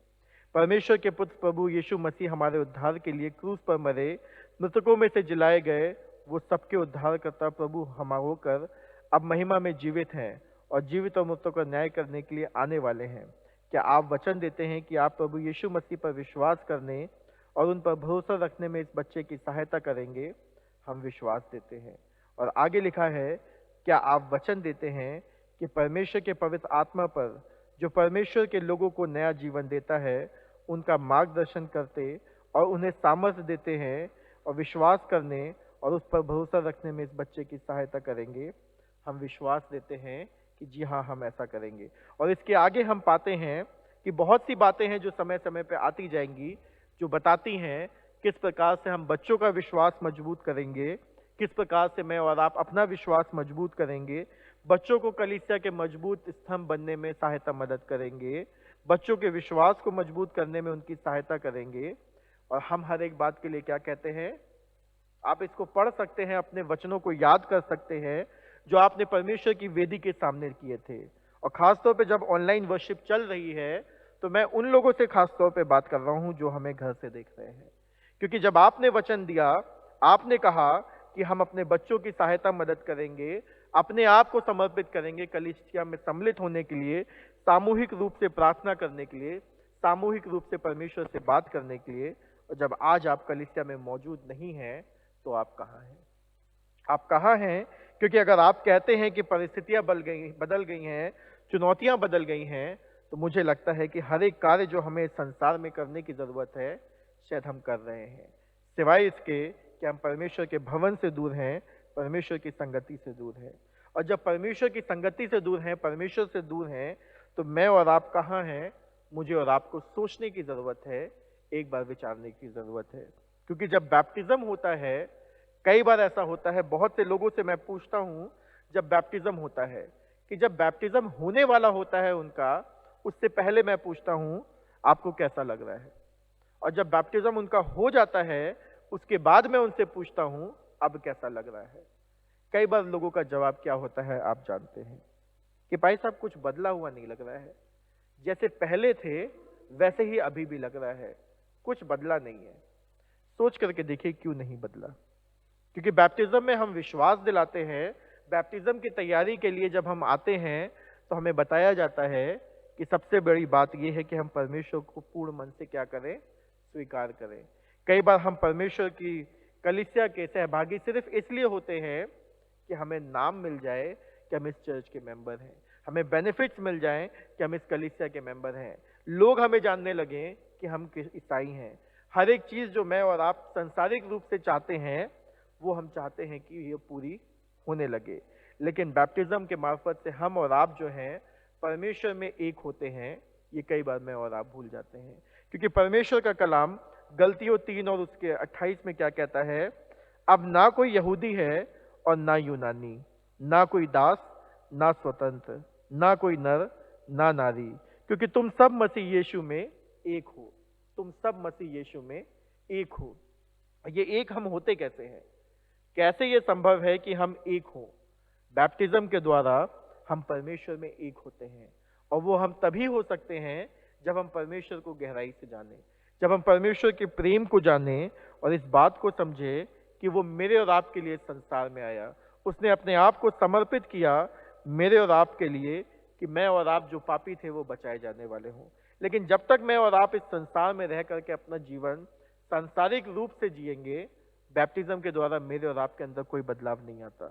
परमेश्वर के पुत्र प्रभु यीशु मसीह हमारे उद्धार के लिए क्रूस पर मरे, मृतकों में से जिलाए गए, वो सबके उद्धारकर्ता प्रभु हम होकर अब महिमा में जीवित हैं और जीवित और मृतों का न्याय करने के लिए आने वाले हैं। क्या आप वचन देते हैं कि आप प्रभु यीशु मसीह पर विश्वास करने और उन पर भरोसा रखने में इस बच्चे की सहायता करेंगे? हम विश्वास देते हैं। और आगे लिखा है, क्या आप वचन देते हैं कि परमेश्वर के पवित्र आत्मा पर, जो परमेश्वर के लोगों को नया जीवन देता है, उनका मार्गदर्शन करते और उन्हें सामर्थ्य देते हैं और विश्वास करने और उस पर भरोसा रखने में इस बच्चे की सहायता करेंगे? हम विश्वास देते हैं कि जी हाँ, हम ऐसा करेंगे। और इसके आगे हम पाते हैं कि बहुत सी बातें हैं जो समय समय पर आती जाएंगी, जो बताती हैं किस प्रकार से हम बच्चों का विश्वास मजबूत करेंगे, किस प्रकार से मैं और आप अपना विश्वास मजबूत करेंगे, बच्चों को कलीसिया के मजबूत स्तंभ बनने में सहायता मदद करेंगे, बच्चों के विश्वास को मजबूत करने में उनकी सहायता करेंगे। और हम हर एक बात के लिए क्या कहते हैं? आप इसको पढ़ सकते हैं, अपने वचनों को याद कर सकते हैं जो आपने परमेश्वर की वेदी के सामने किए थे। और खासतौर पे जब ऑनलाइन वर्शिप चल रही है तो मैं उन लोगों से खासतौर पे बात कर रहा हूं जो हमें घर से देख रहे हैं, क्योंकि जब आपने वचन दिया, आपने कहा कि हम अपने बच्चों की सहायता मदद करेंगे, अपने आप को समर्पित करेंगे कलीसिया में सम्मिलित होने के लिए, सामूहिक रूप से प्रार्थना करने के लिए, सामूहिक रूप से परमेश्वर से बात करने के लिए। और जब आज आप कलीसिया में मौजूद नहीं हैं तो आप कहाँ हैं? आप कहाँ हैं? क्योंकि अगर आप कहते हैं कि परिस्थितियां बदल गई हैं, चुनौतियां बदल गई हैं, तो मुझे लगता है कि हर एक कार्य जो हमें संसार में करने की जरूरत है, शायद हम कर रहे हैं, सिवाय इसके कि हम परमेश्वर के भवन से दूर हैं, परमेश्वर की संगति से दूर हैं। और जब परमेश्वर की संगति से दूर हैं, परमेश्वर से दूर हैं, तो मैं और आप कहाँ हैं? मुझे और आपको सोचने की जरूरत है, एक बार विचारने की जरूरत है। क्योंकि जब बैप्टिज्म होता है, कई बार ऐसा होता है, बहुत से लोगों से मैं पूछता हूं जब बैप्टिज्म होता है, कि जब बैप्टिज्म होने वाला होता है उनका, उससे पहले मैं पूछता हूं आपको कैसा लग रहा है? और जब बैप्टिज्म उनका हो जाता है, उसके बाद मैं उनसे पूछता हूं अब कैसा लग रहा है? कई बार लोगों का जवाब क्या होता है आप जानते हैं, कि भाई साहब कुछ बदला हुआ नहीं लग रहा है, जैसे पहले थे वैसे ही अभी भी लग रहा है, कुछ बदला नहीं है। सोच करके देखिए क्यों नहीं बदला। क्योंकि बैप्टिज्म में हम विश्वास दिलाते हैं, बैप्टिज्म की तैयारी के लिए जब हम आते हैं तो हमें बताया जाता है कि सबसे बड़ी बात यह है कि हम परमेश्वर को पूर्ण मन से क्या करें? स्वीकार करें। कई बार हम परमेश्वर की कलीसिया के सहभागी सिर्फ इसलिए होते हैं कि हमें नाम मिल जाए कि हम इस चर्च के मेंबर हैं, हमें बेनिफिट्स मिल जाएं कि हम इस कलीसिया के मेंबर हैं, लोग हमें जानने लगे कि हम ईसाई हैं। हर एक चीज जो मैं और आप सांसारिक रूप से चाहते हैं, वो हम चाहते हैं कि ये पूरी होने लगे। लेकिन बैप्टिज्म के मार्फत से हम और आप जो हैं परमेश्वर में एक होते हैं, ये कई बार मैं और आप भूल जाते हैं। क्योंकि परमेश्वर का कलाम गलतियों 3 और उसके 28 में क्या कहता है? अब ना कोई यहूदी है और ना यूनानी, ना कोई दास ना स्वतंत्र, ना कोई नर ना नारी, क्योंकि तुम सब मसीह यीशु में एक हो। तुम सब मसीह यीशु में एक हो। ये एक हम होते कैसे हैं? कैसे ये संभव है कि हम एक हों? बैप्टिज्म के द्वारा हम परमेश्वर में एक होते हैं, और वो हम तभी हो सकते हैं जब हम परमेश्वर को गहराई से जानें, जब हम परमेश्वर के प्रेम को जानें और इस बात को समझें कि वो मेरे और आपके लिए संसार में आया, उसने अपने आप को समर्पित किया मेरे और आपके लिए, कि मैं और आप जो पापी थे वो बचाए जाने वाले हों। लेकिन जब तक मैं और आप इस संसार में रह करके अपना जीवन सांसारिक रूप से जिएंगे, बैप्टिज्म के द्वारा मेरे और आपके अंदर कोई बदलाव नहीं आता।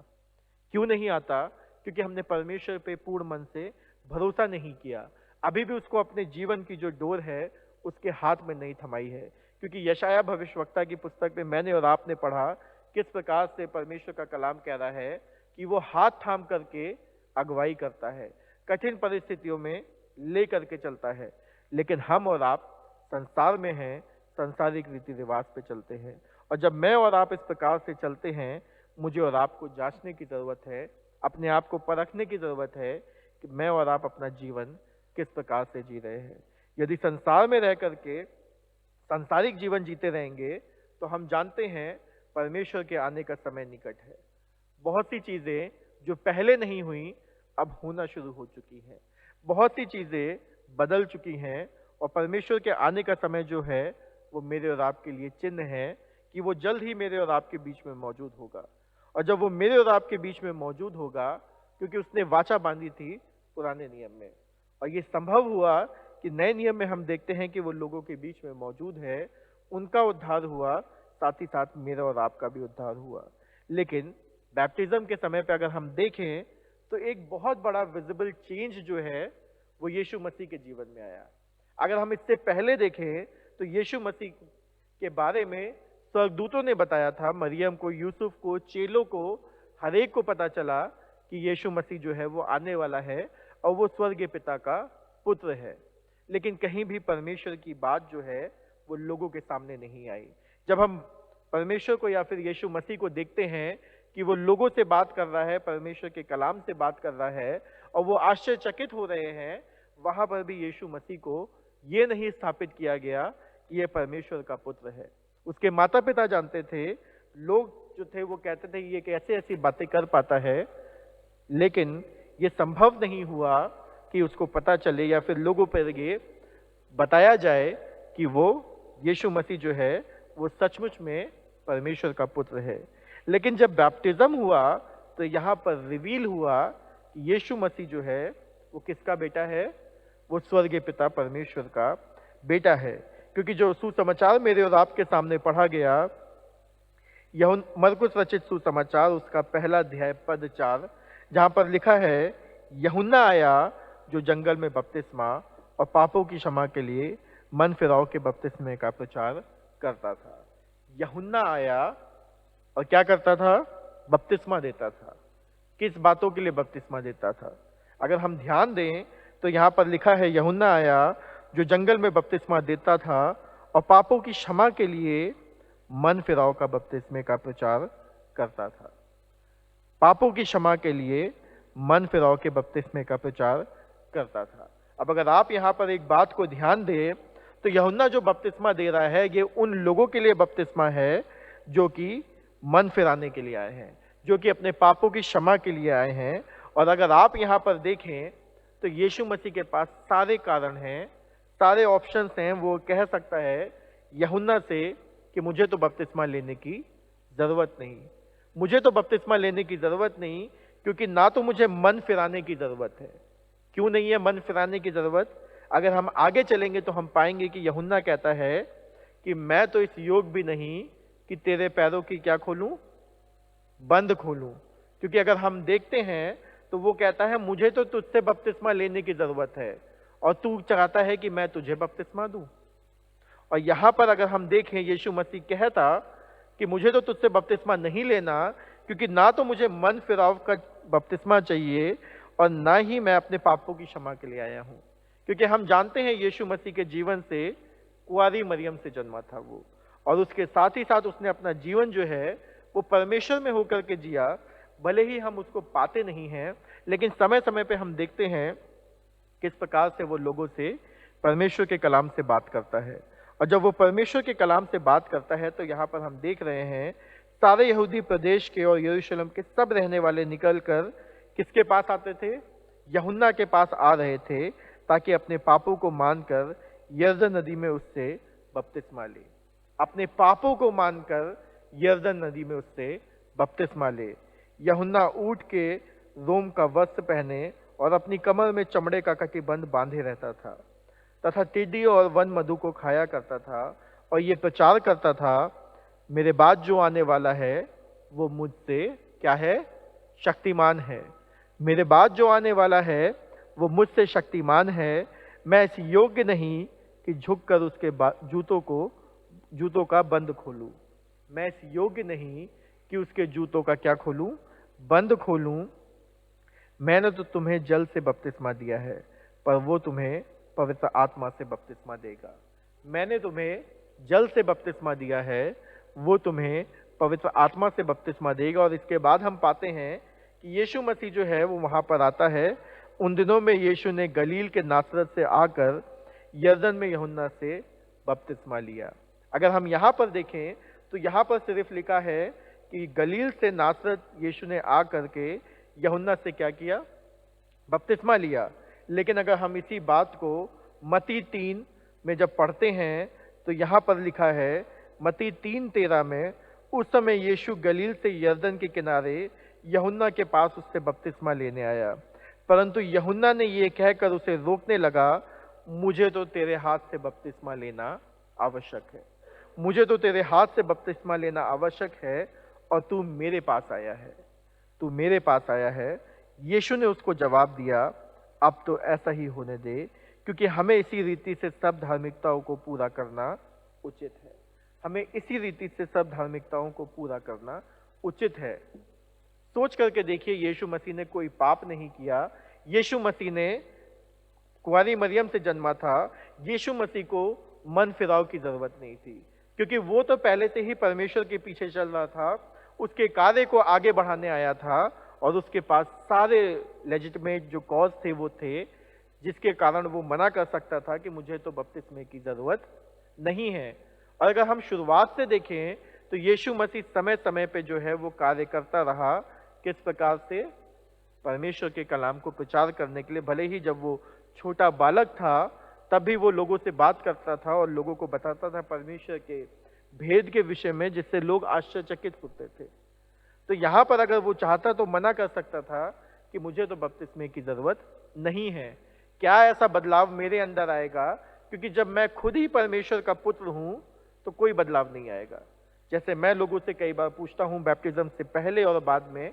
क्यों नहीं आता? क्योंकि हमने परमेश्वर पे पूर्ण मन से भरोसा नहीं किया, अभी भी उसको अपने जीवन की जो डोर है उसके हाथ में नहीं थमाई है। क्योंकि यशाया भविष्यवक्ता की पुस्तक में मैंने और आपने पढ़ा किस प्रकार से परमेश्वर का कलाम कह रहा है कि वो हाथ थाम करके अगुवाई करता है, कठिन परिस्थितियों में ले करके चलता है। लेकिन हम और आप संसार में हैं, सांसारिक रीति रिवाज पे चलते हैं। और जब मैं और आप इस प्रकार से चलते हैं, मुझे और आपको जांचने की जरूरत है, अपने आप को परखने की जरूरत है कि मैं और आप अपना जीवन किस प्रकार से जी रहे हैं। यदि संसार में रह करके सांसारिक जीवन जीते रहेंगे तो हम जानते हैं परमेश्वर के आने का समय निकट है। बहुत सी चीजें जो पहले नहीं हुई अब होना शुरू हो चुकी हैं, बहुत सी चीजें बदल चुकी हैं और परमेश्वर के आने का समय जो है वो मेरे और आपके लिए चिन्ह है कि वो जल्द ही मेरे और आपके बीच में मौजूद होगा। और जब वो मेरे और आपके बीच में मौजूद होगा, क्योंकि उसने वाचा बांधी थी पुराने नियम में, और ये संभव हुआ कि नए नियम में हम देखते हैं कि वो लोगों के बीच में मौजूद है, उनका उद्धार हुआ, साथ ही साथ मेरा और आपका भी उद्धार हुआ। लेकिन बैप्टिज्म के समय पे अगर हम देखें तो एक बहुत बड़ा विजिबल चेंज जो है वो यीशु मसीह के जीवन में आया। अगर हम इससे पहले देखें तो यीशु मसीह के बारे में स्वर्गदूतों ने बताया था, मरियम को, यूसुफ को, चेलों को, हर एक को पता चला कि यीशु मसीह जो है वो आने वाला है और वो स्वर्गीय पिता का पुत्र है। लेकिन कहीं भी परमेश्वर की बात जो है वो लोगों के सामने नहीं आई। जब हम परमेश्वर को या फिर यीशु मसीह को देखते हैं कि वो लोगों से बात कर रहा है, परमेश्वर के कलाम से बात कर रहा है और वो आश्चर्यचकित हो रहे हैं, वहां पर भी यीशु मसीह को ये नहीं स्थापित किया गया कि ये परमेश्वर का पुत्र है। उसके माता पिता जानते थे, लोग जो थे वो कहते थे ये कैसे ऐसी बातें कर पाता है, लेकिन ये संभव नहीं हुआ कि उसको पता चले या फिर लोगों पर ये बताया जाए कि वो यीशु मसीह जो है वो सचमुच में परमेश्वर का पुत्र है। लेकिन जब बैप्टिज्म हुआ तो यहाँ पर रिवील हुआ कि यीशु मसीह जो है वो किसका बेटा है, वो स्वर्गीय पिता परमेश्वर का बेटा है। क्योंकि जो सुसमाचार मेरे और आपके सामने पढ़ा गया, मरकुस रचित सुसमाचार उसका पहला अध्याय पद 4, जहां पर लिखा है, यूहन्ना आया जो जंगल में बपतिस्मा और पापों की क्षमा के लिए मन फिराव के बपतिस्मे का प्रचार करता था। यूहन्ना आया और क्या करता था? बपतिस्मा देता था। किस बातों के लिए बपतिस्मा देता था? अगर हम ध्यान दें तो यहाँ पर लिखा है, यूहन्ना आया जो जंगल में बपतिस्मा देता था और पापों की क्षमा के लिए मन फिराव का बपतिस्मे का प्रचार करता था। पापों की क्षमा के लिए मन फिराव के बपतिस्मे का प्रचार करता था। अब अगर आप यहाँ पर एक बात को ध्यान दें तो यूहन्ना जो बपतिस्मा दे रहा है ये उन लोगों के लिए बपतिस्मा है जो कि मन फिराने के लिए आए हैं, जो कि अपने पापों की क्षमा के लिए आए हैं। और अगर आप यहाँ पर देखें तो यीशु मसीह के पास सारे कारण हैं, सारे ऑप्शंस हैं। वो कह सकता है यूहन्ना से कि मुझे तो बपतिस्मा लेने की जरूरत नहीं, मुझे तो बपतिस्मा लेने की जरूरत नहीं, क्योंकि ना तो मुझे मन फिराने की जरूरत है। क्यों नहीं है मन फिराने की जरूरत? अगर हम आगे चलेंगे तो हम पाएंगे कि यूहन्ना कहता है कि मैं तो इस योग भी नहीं कि तेरे पैरों की क्या खोलूं, बंद खोलूं। क्योंकि अगर हम देखते हैं तो वो कहता है मुझे तो तुझसे बपतिस्मा लेने की जरूरत है और तू चाहता है कि मैं तुझे बपतिस्मा दूं। और यहां पर अगर हम देखें, यीशु मसीह कहता कि मुझे तो तुझसे बपतिस्मा नहीं लेना, क्योंकि ना तो मुझे मन फिराव का बपतिस्मा चाहिए और ना ही मैं अपने पापों की क्षमा के लिए आया हूं। क्योंकि हम जानते हैं यीशु मसीह के जीवन से कुंवारी मरियम से जन्मा था वो, और उसके साथ ही साथ उसने अपना जीवन जो है वो परमेश्वर में होकर के जिया। भले ही हम उसको पाते नहीं हैं, लेकिन समय समय पे हम देखते हैं किस प्रकार से वो लोगों से परमेश्वर के कलाम से बात करता है। और जब वो परमेश्वर के कलाम से बात करता है तो यहाँ पर हम देख रहे हैं सारे यहूदी प्रदेश के और यरूशलेम के सब रहने वाले निकलकर किसके पास आते थे? यूहन्ना के पास आ रहे थे, ताकि अपने पापों को मानकर यरदन नदी में उससे बपतिस्मा ले। अपने पापों को मानकर यरदन नदी में उससे बपतिस्मा ले। यूहन्ना ऊंट के रोम का वस्त्र पहने और अपनी कमर में चमड़े का कटिबंध बांधे रहता था तथा टिड्डी और वन मधु को खाया करता था और ये प्रचार करता था, मेरे बाद जो आने वाला है वो मुझसे क्या है? शक्तिमान है। मेरे बाद जो आने वाला है वो मुझसे शक्तिमान है। मैं इस योग्य नहीं कि झुककर उसके जूतों का बंद खोलूं। मैं इस योग्य नहीं कि उसके जूतों का क्या खोलूं, बंद खोलूं। मैंने तो तुम्हें जल से बपतिस्मा दिया है, पर वो तुम्हें पवित्र आत्मा से बपतिस्मा देगा। मैंने तुम्हें जल से बपतिस्मा दिया है, वो तुम्हें पवित्र आत्मा से बपतिस्मा देगा। और इसके बाद हम पाते हैं कि यीशु मसीह जो है वो वहां पर आता है। उन दिनों में यीशु ने गलील के नासरत से आकर यरदन में यूहन्ना से बपतिस्मा लिया। अगर हम यहाँ पर देखें तो यहाँ पर सिर्फ लिखा है कि गलील से नासरत यीशु ने आ करके यूहन्ना से क्या किया, बपतिस्मा लिया। लेकिन अगर हम इसी बात को मत्ती 3 में जब पढ़ते हैं तो यहाँ पर लिखा है मत्ती 3:13 में, उस समय यीशु गलील से यरदन के किनारे यूहन्ना के पास उससे बपतिस्मा लेने आया, परंतु यूहन्ना ने ये कहकर उसे रोकने लगा, मुझे तो तेरे हाथ से बपतिस्मा लेना आवश्यक है, मुझे तो तेरे हाथ से बपतिस्मा लेना आवश्यक है, और तू मेरे पास आया है, तू मेरे पास आया है। यीशु ने उसको जवाब दिया, अब तो ऐसा ही होने दे, क्योंकि हमें इसी रीति से सब धार्मिकताओं को पूरा करना उचित है। हमें इसी रीति से सब धार्मिकताओं को पूरा करना उचित है। सोच करके देखिए, यीशु मसीह ने कोई पाप नहीं किया। यीशु मसीह ने कुंवारी मरियम से जन्मा था। यीशु मसीह को मन फिराव की जरूरत नहीं थी, क्योंकि वो तो पहले से ही परमेश्वर के पीछे चल रहा था, उसके कार्य को आगे बढ़ाने आया था, और उसके पास सारे लेजिटिमेट जो कॉज थे वो थे, जिसके कारण वो मना कर सकता था कि मुझे तो बपतिस्मे की जरूरत नहीं है। और अगर हम शुरुआत से देखें तो यीशु मसीह समय समय पे जो है वो कार्य करता रहा। किस प्रकार से? परमेश्वर के कलाम को प्रचार करने के लिए। भले ही जब वो छोटा बालक था तब भी वो लोगों से बात करता था और लोगों को बताता था परमेश्वर के भेद के विषय में, जिससे लोग आश्चर्यचकित होते थे। तो यहाँ पर अगर वो चाहता तो मना कर सकता था कि मुझे तो बपतिस्मे की जरूरत नहीं है। क्या ऐसा बदलाव मेरे अंदर आएगा? क्योंकि जब मैं खुद ही परमेश्वर का पुत्र हूं तो कोई बदलाव नहीं आएगा। जैसे मैं लोगों से कई बार पूछता हूं बैप्टिज्म से पहले और बाद में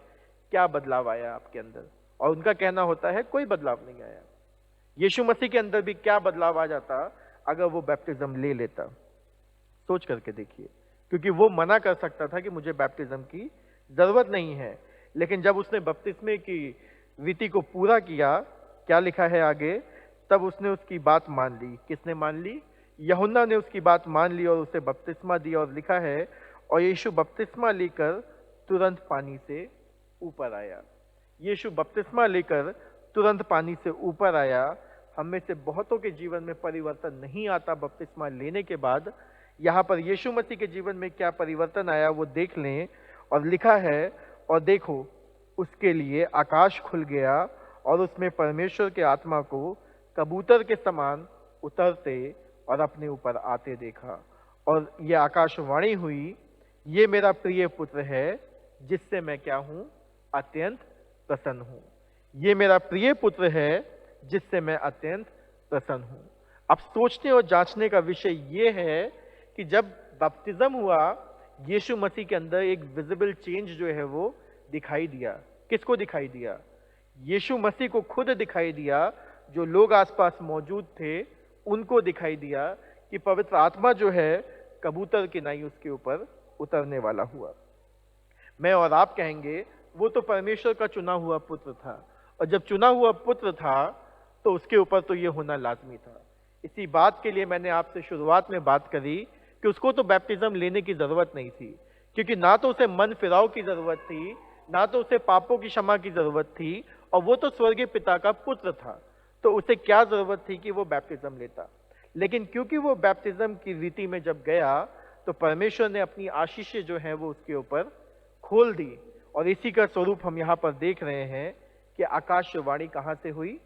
क्या बदलाव आया आपके अंदर, और उनका कहना होता है कोई बदलाव नहीं आया। यीशु मसीह के अंदर भी क्या बदलाव आ जाता अगर वो बैप्टिज्म ले लेता? सोच करके देखिए, क्योंकि वो मना कर सकता था कि मुझे बैप्टिज्म की जरूरत नहीं है। लेकिन जब उसने बपतिस्मे की रीति को पूरा किया, क्या लिखा है आगे? तब उसने उसकी बात मान ली। किसने मान ली? यूहन्ना ने उसकी बात मान ली और उसे बपतिस्मा दिया। और लिखा है, और यीशु बपतिस्मा लेकर तुरंत पानी से ऊपर आया। यीशु बपतिस्मा लेकर तुरंत पानी से ऊपर आया। हम में से बहुतों के जीवन में परिवर्तन नहीं आता बपतिस्मा लेने के बाद। यहाँ पर यीशु मसीह के जीवन में क्या परिवर्तन आया वो देख लें। और लिखा है, और देखो उसके लिए आकाश खुल गया और उसमें परमेश्वर के आत्मा को कबूतर के समान उतरते और अपने ऊपर आते देखा। और ये आकाशवाणी हुई, ये मेरा प्रिय पुत्र है जिससे मैं क्या हूं? अत्यंत प्रसन्न हूं। ये मेरा प्रिय पुत्र है जिससे मैं अत्यंत प्रसन्न हूं। अब सोचने और जांचने का विषय ये है कि जब बपतिज्म हुआ, यीशु मसीह के अंदर एक विजिबल चेंज जो है वो दिखाई दिया। किसको दिखाई दिया? यीशु मसीह को खुद दिखाई दिया। जो लोग आसपास मौजूद थे उनको दिखाई दिया कि पवित्र आत्मा जो है कबूतर की नाई उसके ऊपर उतरने वाला हुआ। मैं और आप कहेंगे वो तो परमेश्वर का चुना हुआ पुत्र था, और जब चुना हुआ पुत्र था तो उसके ऊपर तो ये होना लाजमी था। इसी बात के लिए मैंने आपसे शुरुआत में बात करी कि उसको तो बैप्टिज्म लेने की जरूरत नहीं थी, क्योंकि ना तो उसे मन फिराव की जरूरत थी, ना तो उसे पापों की क्षमा की जरूरत थी, और वो तो स्वर्गीय पिता का पुत्र था। तो उसे क्या जरूरत थी कि वो बैप्टिज्म लेता? लेकिन क्योंकि वो बैप्टिज्म की रीति में जब गया तो परमेश्वर ने अपनी आशीषें जो है वो उसके ऊपर खोल दी। और इसी का स्वरूप हम यहाँ पर देख रहे हैं कि आकाशवाणी कहाँ से हुई?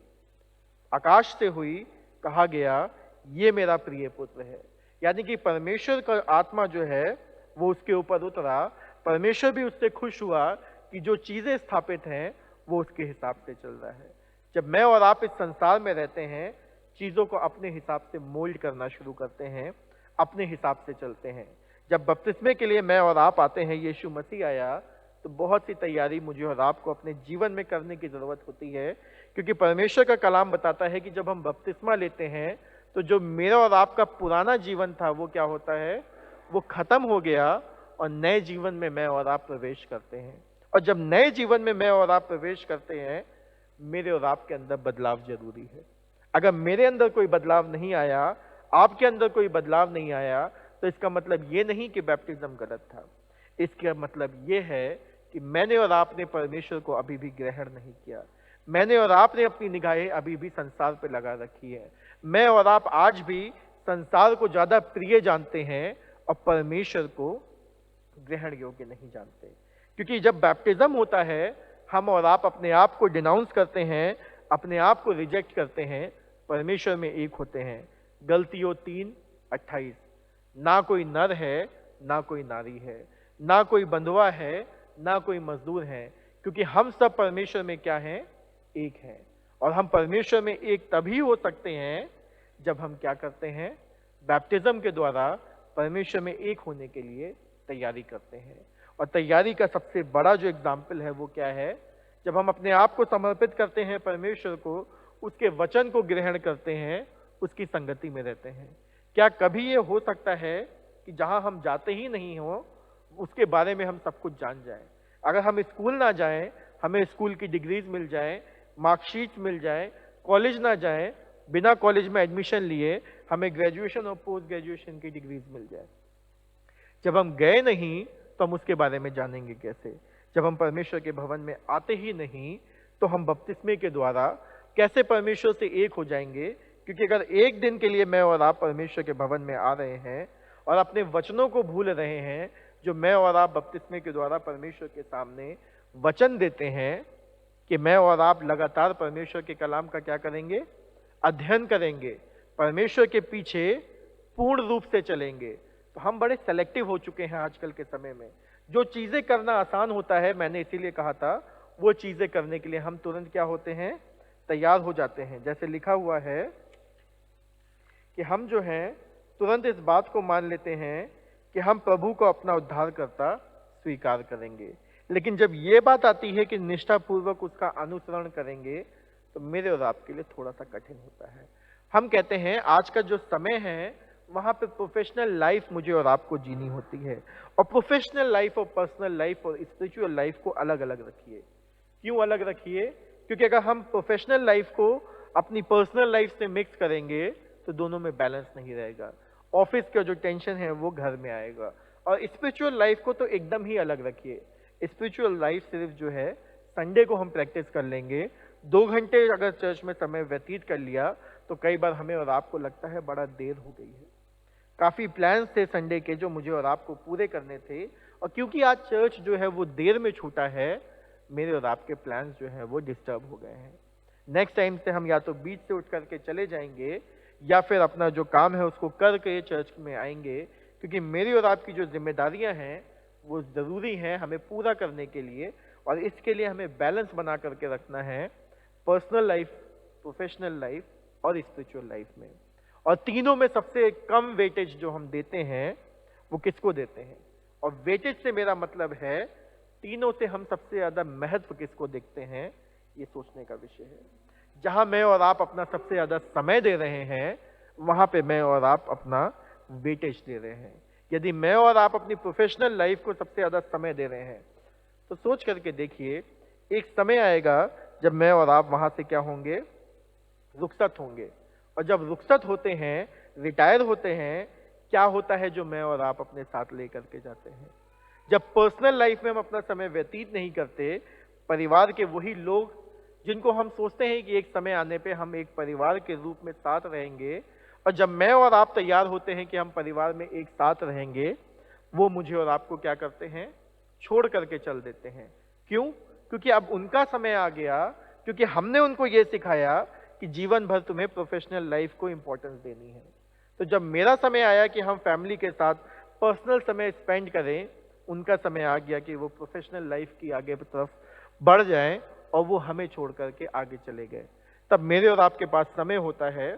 आकाश से हुई। कहा गया, ये मेरा प्रिय पुत्र है। यानी कि परमेश्वर का आत्मा जो है वो उसके ऊपर उतरा। परमेश्वर भी उससे खुश हुआ कि जो चीजें स्थापित हैं वो उसके हिसाब से चल रहा है। जब मैं और आप इस संसार में रहते हैं, चीजों को अपने हिसाब से मोल्ड करना शुरू करते हैं, अपने हिसाब से चलते हैं। जब बपतिस्मे के लिए मैं और आप आते हैं, यीशु मसीह आया, तो बहुत सी तैयारी मुझे और आपको अपने जीवन में करने की जरूरत होती है, क्योंकि परमेश्वर का कलाम बताता है कि जब हम बपतिस्मा लेते हैं तो जो मेरा और आपका पुराना जीवन था वो क्या होता है? वो खत्म हो गया, और नए जीवन में मैं और आप प्रवेश करते हैं। और जब नए जीवन में मैं और आप प्रवेश करते हैं, मेरे और आपके अंदर बदलाव जरूरी है। अगर मेरे अंदर कोई बदलाव नहीं आया, आपके अंदर कोई बदलाव नहीं आया, तो इसका मतलब ये नहीं कि बैप्टिज्म गलत था। इसका मतलब ये है कि मैंने और आपने परमेश्वर को अभी भी ग्रहण नहीं किया। मैंने और आपने अपनी निगाहें अभी भी संसार पे लगा रखी है। मैं और आप आज भी संसार को ज्यादा प्रिय जानते हैं और परमेश्वर को ग्रहण योग्य नहीं जानते। क्योंकि जब बैप्टिज्म होता है, हम और आप अपने आप को डिनाउंस करते हैं, अपने आप को रिजेक्ट करते हैं, परमेश्वर में एक होते हैं। गलतियों 3:28, ना कोई नर है ना कोई नारी है, ना कोई बंधुआ है ना कोई मजदूर है, क्योंकि हम सब परमेश्वर में क्या हैं? एक हैं। और हम परमेश्वर में एक तभी हो सकते हैं जब हम क्या करते हैं? बैप्टिज्म के द्वारा परमेश्वर में एक होने के लिए तैयारी करते हैं। और तैयारी का सबसे बड़ा जो एग्जाम्पल है वो क्या है? जब हम अपने आप को समर्पित करते हैं परमेश्वर को, उसके वचन को ग्रहण करते हैं, उसकी संगति में रहते हैं। क्या कभी ये हो सकता है कि जहां हम जाते ही नहीं हो उसके बारे में हम सब कुछ जान जाएं? अगर हम स्कूल ना जाएं, हमें स्कूल की डिग्रीज मिल जाएं, मार्कशीट मिल जाए, कॉलेज ना जाएं, बिना कॉलेज में एडमिशन लिए हमें ग्रेजुएशन और पोस्ट ग्रेजुएशन की डिग्रीज मिल जाए, जब हम गए नहीं तो हम उसके बारे में जानेंगे कैसे? जब हम परमेश्वर के भवन में आते ही नहीं तो हम बपतिस्मे के द्वारा कैसे परमेश्वर से एक हो जाएंगे? क्योंकि अगर एक दिन के लिए मैं और आप परमेश्वर के भवन में आ रहे हैं और अपने वचनों को भूल रहे हैं, जो मैं और आप बपतिस्मे के द्वारा परमेश्वर के सामने वचन देते हैं कि मैं और आप लगातार परमेश्वर के कलाम का क्या करेंगे? अध्ययन करेंगे, परमेश्वर के पीछे पूर्ण रूप से चलेंगे, तो हम बड़े सेलेक्टिव हो चुके हैं आजकल के समय में। जो चीजें करना आसान होता है, मैंने इसीलिए कहा था, वो चीजें करने के लिए हम तुरंत क्या होते हैं? तैयार हो जाते हैं। जैसे लिखा हुआ है कि हम जो हैं तुरंत इस बात को मान लेते हैं कि हम प्रभु को अपना उद्धारकर्ता स्वीकार करेंगे। लेकिन जब ये बात आती है कि निष्ठापूर्वक उसका अनुसरण करेंगे, तो मेरे और आपके लिए थोड़ा सा कठिन होता है। हम कहते हैं आज का जो समय है वहां पे प्रोफेशनल लाइफ मुझे और आपको जीनी होती है, और प्रोफेशनल लाइफ और पर्सनल लाइफ और स्पिरिचुअल लाइफ को अलग अलग रखिए। क्यों अलग रखिए? क्योंकि अगर हम प्रोफेशनल लाइफ को अपनी पर्सनल लाइफ से मिक्स करेंगे तो दोनों में बैलेंस नहीं रहेगा। ऑफिस का जो टेंशन है वो घर में आएगा। और स्पिरिचुअल लाइफ को तो एकदम ही अलग रखिए। स्पिरिचुअल लाइफ सिर्फ जो है संडे को हम प्रैक्टिस कर लेंगे। 2 घंटे अगर चर्च में समय व्यतीत कर लिया तो कई बार हमें और आपको लगता है बड़ा देर हो गई है। काफी प्लान्स थे संडे के जो मुझे और आपको पूरे करने थे, और क्योंकि आज चर्च जो है वो देर में छूटा है, मेरे और आपके प्लान्स जो है वो डिस्टर्ब हो गए हैं। नेक्स्ट टाइम से हम या तो बीच से उठ करके चले जाएंगे या फिर अपना जो काम है उसको करके चर्च में आएंगे, क्योंकि मेरी और आपकी जो जिम्मेदारियां हैं वो जरूरी हैं हमें पूरा करने के लिए। और इसके लिए हमें बैलेंस बना करके रखना है पर्सनल लाइफ, प्रोफेशनल लाइफ और स्पिरिचुअल लाइफ में। और तीनों में सबसे कम वेटेज जो हम देते हैं वो किसको देते हैं? और वेटेज से मेरा मतलब है तीनों से हम सबसे ज्यादा महत्व किसको देखते हैं, ये सोचने का विषय है। जहां मैं और आप अपना सबसे ज्यादा समय दे रहे हैं, वहां पे मैं और आप अपना वेटेज दे रहे हैं। यदि मैं और आप अपनी प्रोफेशनल लाइफ को सबसे ज्यादा समय दे रहे हैं, तो सोच करके देखिए, एक समय आएगा जब मैं और आप वहां से क्या होंगे? रुखसत होंगे। और जब रुखसत होते हैं, रिटायर होते हैं, क्या होता है जो मैं और आप अपने साथ लेकर के जाते हैं? जब पर्सनल लाइफ में हम अपना समय व्यतीत नहीं करते, परिवार के वही लोग जिनको हम सोचते हैं कि एक समय आने पे हम एक परिवार के रूप में साथ रहेंगे, और जब मैं और आप तैयार होते हैं कि हम परिवार में एक साथ रहेंगे, वो मुझे और आपको क्या करते हैं? छोड़ करके चल देते हैं। क्यों? क्योंकि अब उनका समय आ गया, क्योंकि हमने उनको ये सिखाया कि जीवन भर तुम्हें प्रोफेशनल लाइफ को इंपॉर्टेंस देनी है। तो जब मेरा समय आया कि हम फैमिली के साथ पर्सनल समय स्पेंड करें, उनका समय आ गया कि वो प्रोफेशनल लाइफ की आगे तरफ बढ़ जाएं और वो हमें छोड़ करके आगे चले गए। तब मेरे और आपके पास समय होता है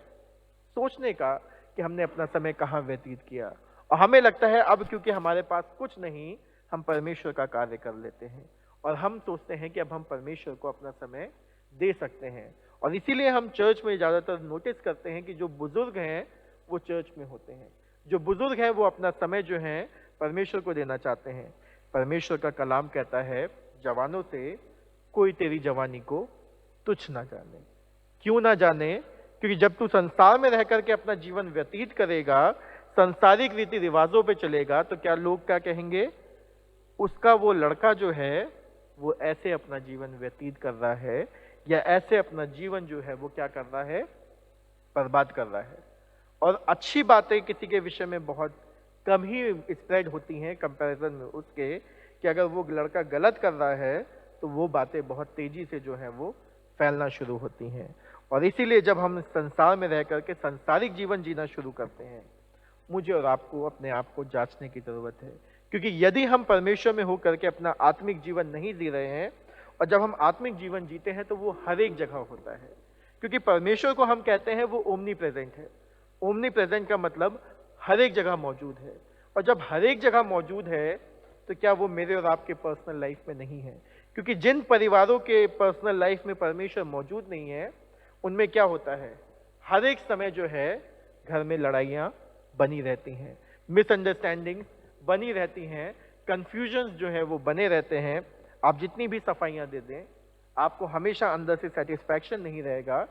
सोचने का कि हमने अपना समय कहाँ व्यतीत किया। और हमें लगता है अब क्योंकि हमारे पास कुछ नहीं, हम परमेश्वर का कार्य कर लेते हैं, और हम सोचते हैं कि अब हम परमेश्वर को अपना समय दे सकते हैं। और इसीलिए हम चर्च में ज्यादातर नोटिस करते हैं कि जो बुजुर्ग हैं वो चर्च में होते हैं। जो बुजुर्ग हैं वो अपना समय जो है परमेश्वर को देना चाहते हैं। परमेश्वर का कलाम कहता है जवानों से, कोई तेरी जवानी को तुच्छ ना जाने। क्यों ना जाने? क्योंकि जब तू संसार में रह करके अपना जीवन व्यतीत करेगा, संसारिक रीति रिवाजों पे चलेगा, तो क्या लोग क्या कहेंगे? उसका वो लड़का जो है वो ऐसे अपना जीवन व्यतीत कर रहा है, या ऐसे अपना जीवन जो है वो क्या कर रहा है? बर्बाद कर रहा है। और अच्छी बातें किसी के विषय में बहुत कम ही स्प्रेड होती हैं कंपैरिजन में उसके, कि अगर वो लड़का गलत कर रहा है तो वो बातें बहुत तेजी से जो है वो फैलना शुरू होती हैं। और इसीलिए जब हम संसार में रह करके सांसारिक जीवन जीना शुरू करते हैं, मुझे और आपको अपने आप को जांचने की जरूरत है। क्योंकि यदि हम परमेश्वर में होकर के अपना आत्मिक जीवन नहीं जी रहे हैं, और जब हम आत्मिक जीवन जीते हैं तो वो हर एक जगह होता है। क्योंकि परमेश्वर को हम कहते हैं वो ओमनी प्रेजेंट है। ओमनी प्रेजेंट का मतलब हर एक जगह मौजूद है। और जब हर एक जगह मौजूद है तो क्या वो मेरे और आपके पर्सनल लाइफ में नहीं है? क्योंकि जिन परिवारों के पर्सनल लाइफ में परमेश्वर मौजूद नहीं है, उनमें क्या होता है? हर एक समय जो है घर में लड़ाइयाँ बनी रहती हैं, मिसअंडरस्टैंडिंग्स बनी रहती हैं, कंफ्यूजन्स जो है वो बने रहते हैं। आप जितनी भी सफाइयाँ दे दें, आपको हमेशा अंदर से सेटिस्फैक्शन नहीं रहेगा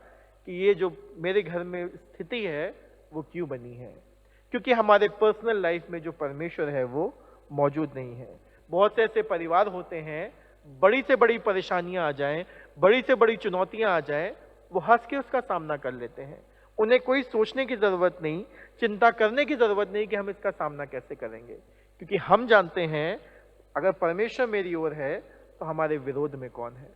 कि ये जो मेरे घर में स्थिति है वो क्यों बनी है। क्योंकि हमारे पर्सनल लाइफ में जो परमेश्वर है वो मौजूद नहीं है। बहुत से ऐसे परिवार होते हैं, बड़ी से बड़ी परेशानियां आ जाएं, बड़ी से बड़ी चुनौतियां आ जाएं, वो हंस के उसका सामना कर लेते हैं। उन्हें कोई सोचने की जरूरत नहीं, चिंता करने की जरूरत नहीं कि हम इसका सामना कैसे करेंगे। क्योंकि हम जानते हैं अगर परमेश्वर मेरी ओर है तो हमारे विरोध में कौन है।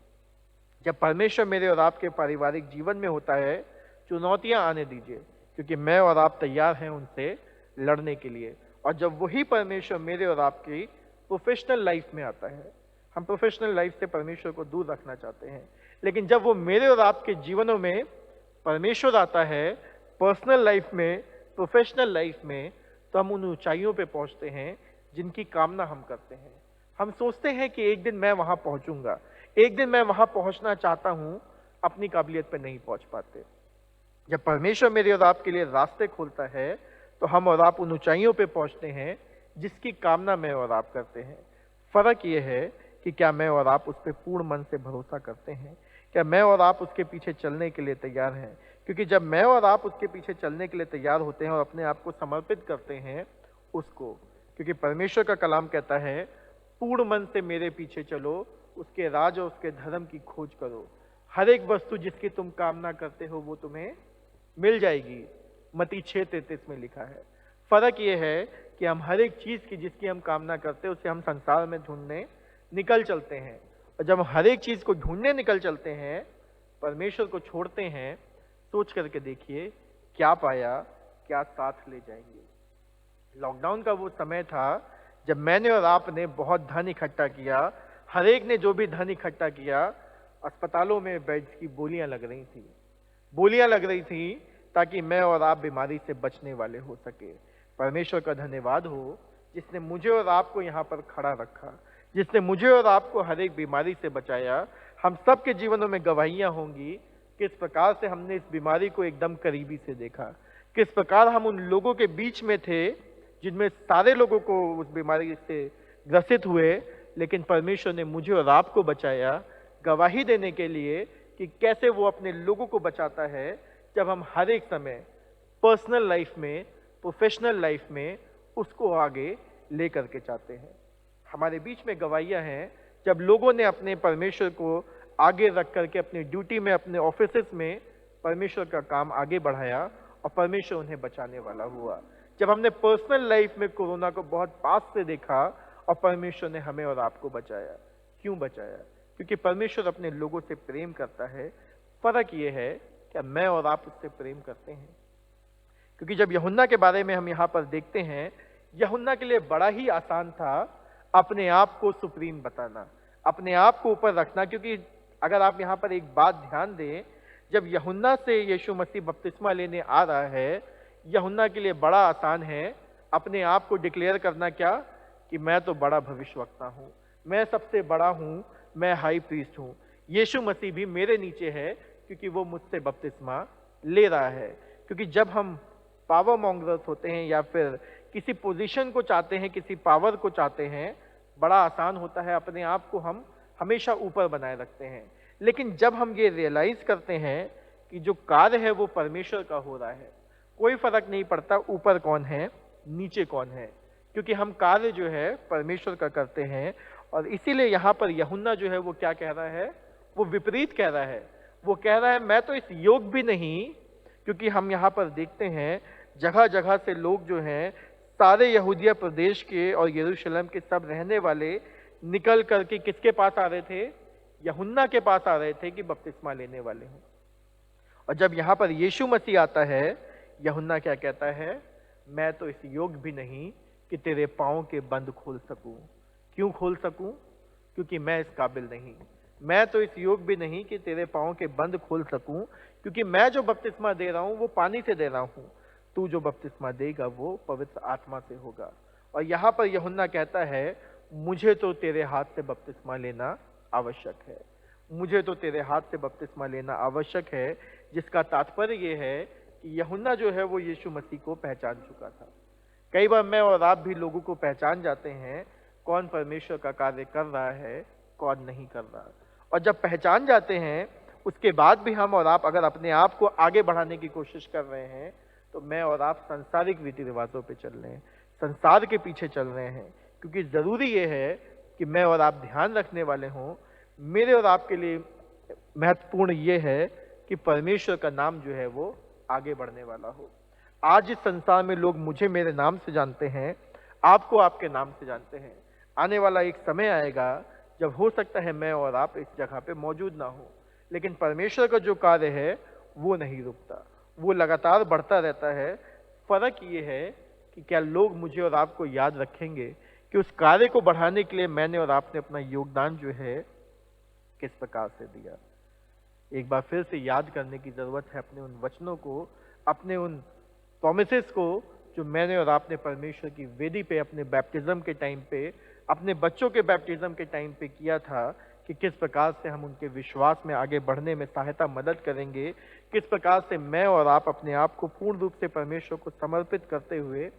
जब परमेश्वर मेरे और आपके पारिवारिक जीवन में होता है, चुनौतियां आने दीजिए, क्योंकि मैं और आप तैयार हैं उनसे लड़ने के लिए। और जब वही परमेश्वर मेरे और आपकी प्रोफेशनल लाइफ में आता है, हम प्रोफेशनल लाइफ से परमेश्वर को दूर रखना चाहते हैं, लेकिन जब वो मेरे और आपके जीवनों में परमेश्वर आता है, पर्सनल लाइफ में, प्रोफेशनल लाइफ में, तो हम उन ऊंचाइयों पे पहुंचते हैं जिनकी कामना हम करते हैं। हम सोचते हैं कि एक दिन मैं वहां पहुंचूंगा, एक दिन मैं वहां पहुंचना चाहता हूं, अपनी काबिलियत पे नहीं पहुंच पाते। जब परमेश्वर मेरे और आपके लिए रास्ते खोलता है तो हम और आप उन ऊंचाइयों पे पहुंचते हैं जिसकी कामना मैं और आप करते हैं। फर्क ये है कि क्या मैं और आप उस पर पूर्ण मन से भरोसा करते हैं, क्या मैं और आप उसके पीछे चलने के लिए तैयार हैं। क्योंकि जब मैं और आप उसके पीछे चलने के लिए तैयार होते हैं और अपने आप को समर्पित करते हैं उसको, क्योंकि परमेश्वर का कलाम कहता है पूर्ण मन से मेरे पीछे चलो, उसके राज और उसके धर्म की खोज करो, हर एक वस्तु जिसकी तुम कामना करते हो वो तुम्हें मिल जाएगी। मत्ती 6:33 में लिखा है। फर्क ये है कि हम हर एक चीज की जिसकी हम कामना करते हैं उसे हम संसार में ढूंढने निकल चलते हैं, और जब हम हर एक चीज को ढूंढने निकल चलते हैं, परमेश्वर को छोड़ते हैं, सोच करके देखिए क्या पाया, क्या साथ ले जाएंगे। लॉकडाउन का वो समय था जब मैंने और आपने बहुत धन इकट्ठा किया। हर एक ने जो भी धन इकट्ठा किया, अस्पतालों में बेड्स की बोलियां लग रही थी ताकि मैं और आप बीमारी से बचने वाले हो सके। परमेश्वर का धन्यवाद हो जिसने मुझे और आपको यहाँ पर खड़ा रखा, जिसने मुझे और आपको हर एक बीमारी से बचाया। हम सबके जीवनों में गवाहियां होंगी किस प्रकार से हमने इस बीमारी को एकदम करीबी से देखा, किस प्रकार हम उन लोगों के बीच में थे जिनमें सारे लोगों को उस बीमारी से ग्रसित हुए, लेकिन परमेश्वर ने मुझे और आपको बचाया, गवाही देने के लिए कि कैसे वो अपने लोगों को बचाता है जब हम हर एक समय पर्सनल लाइफ में, प्रोफेशनल लाइफ में उसको आगे ले करके चाहते हैं। हमारे बीच में गवाहियां हैं जब लोगों ने अपने परमेश्वर को आगे रख करके अपनी ड्यूटी में, अपने ऑफिसेस में परमेश्वर का काम आगे बढ़ाया और परमेश्वर उन्हें बचाने वाला हुआ। जब हमने पर्सनल लाइफ में कोरोना को बहुत पास से देखा और परमेश्वर ने हमें और आपको बचाया। क्यों बचाया? क्योंकि परमेश्वर अपने लोगों से प्रेम करता है। फर्क ये है कि मैं और आप उससे प्रेम करते हैं। क्योंकि जब यूहन्ना के बारे में हम यहाँ पर देखते हैं, यूहन्ना के लिए बड़ा ही आसान था अपने आप को सुप्रीम बताना, अपने आप को ऊपर रखना। क्योंकि अगर आप यहाँ पर एक बात ध्यान दें, जब यूहन्ना से यीशु मसीह बपतिस्मा लेने आ रहा है, यूहन्ना के लिए बड़ा आसान है अपने आप को डिक्लेयर करना, क्या कि मैं तो बड़ा भविष्यवक्ता हूँ, मैं सबसे बड़ा हूँ, मैं हाई प्रीस्ट हूँ, यीशु मसीह भी मेरे नीचे है क्योंकि वो मुझसे बपतिस्मा ले रहा है। क्योंकि जब हम पावर मॉन्गरर्स होते हैं या फिर किसी पोजीशन को चाहते हैं, किसी पावर को चाहते हैं, बड़ा आसान होता है, अपने आप को हम हमेशा ऊपर बनाए रखते हैं। लेकिन जब हम ये रियलाइज करते हैं कि जो कार्य है वो परमेश्वर का हो रहा है, कोई फर्क नहीं पड़ता ऊपर कौन है नीचे कौन है, क्योंकि हम कार्य जो है परमेश्वर का करते हैं। और इसीलिए यहाँ पर यूहन्ना जो है वो क्या कह रहा है, वो विपरीत कह रहा है। वो कह रहा है मैं तो इस योग भी नहीं, क्योंकि हम यहाँ पर देखते हैं जगह जगह से लोग जो हैं, सारे यहूदिया प्रदेश के और यरूशलेम के सब रहने वाले निकल करके किसके पास आ रहे थे, यूहन्ना के पास आ रहे थे कि बपतिस्मा लेने वाले हों। और जब यहाँ पर यीशु मसीह आता है, यूहन्ना क्या कहता है, मैं तो इस योग भी नहीं कि तेरे पाँव के बंद खोल सकूं। क्यों खोल सकूं? क्योंकि मैं इस काबिल नहीं। मैं तो इस योग भी नहीं कि तेरे पाँव के बंद खोल सकूं, क्योंकि मैं जो बपतिस्मा दे रहा हूं वो पानी से दे रहा हूं, तू जो बपतिस्मा देगा वो पवित्र आत्मा से होगा। और यहाँ पर यूहन्ना कहता है मुझे तो तेरे हाथ से बपतिस्मा लेना आवश्यक है, मुझे तो तेरे हाथ से बपतिस्मा लेना आवश्यक है। जिसका तात्पर्य ये है कि यूहन्ना जो है वो यीशु मसीह को पहचान चुका था। कई बार मैं और आप भी लोगों को पहचान जाते हैं, कौन परमेश्वर का कार्य कर रहा है, कौन नहीं कर रहा। और जब पहचान जाते हैं उसके बाद भी हम और आप अगर अपने आप को आगे बढ़ाने की कोशिश कर रहे हैं, तो मैं और आप सांसारिक रीति रिवाजों पे चल रहे हैं, संसार के पीछे चल रहे हैं। क्योंकि जरूरी ये है कि मैं और आप ध्यान रखने वाले हों। मेरे और आपके लिए महत्वपूर्ण ये है कि परमेश्वर का नाम जो है वो आगे बढ़ने वाला हो। आज इस संसार में लोग मुझे मेरे नाम से जानते हैं, आपको आपके नाम से जानते हैं। आने वाला एक समय आएगा जब हो सकता है मैं और आप इस जगह पे मौजूद ना हो, लेकिन परमेश्वर का जो कार्य है वो नहीं रुकता, वो लगातार बढ़ता रहता है। फर्क ये है कि क्या लोग मुझे और आपको याद रखेंगे कि उस कार्य को बढ़ाने के लिए मैंने और आपने अपना योगदान जो है किस प्रकार से दिया। एक बार फिर से याद करने की जरूरत है अपने उन वचनों को, अपने उन प्रोमिसेस को जो मैंने और आपने परमेश्वर की वेदी पे अपने बैप्टिज्म के टाइम पे, अपने बच्चों के बैप्टिज्म के टाइम पे किया था, कि किस प्रकार से हम उनके विश्वास में आगे बढ़ने में सहायता मदद करेंगे, किस प्रकार से मैं और आप अपने आप को पूर्ण रूप से परमेश्वर को समर्पित करते हुए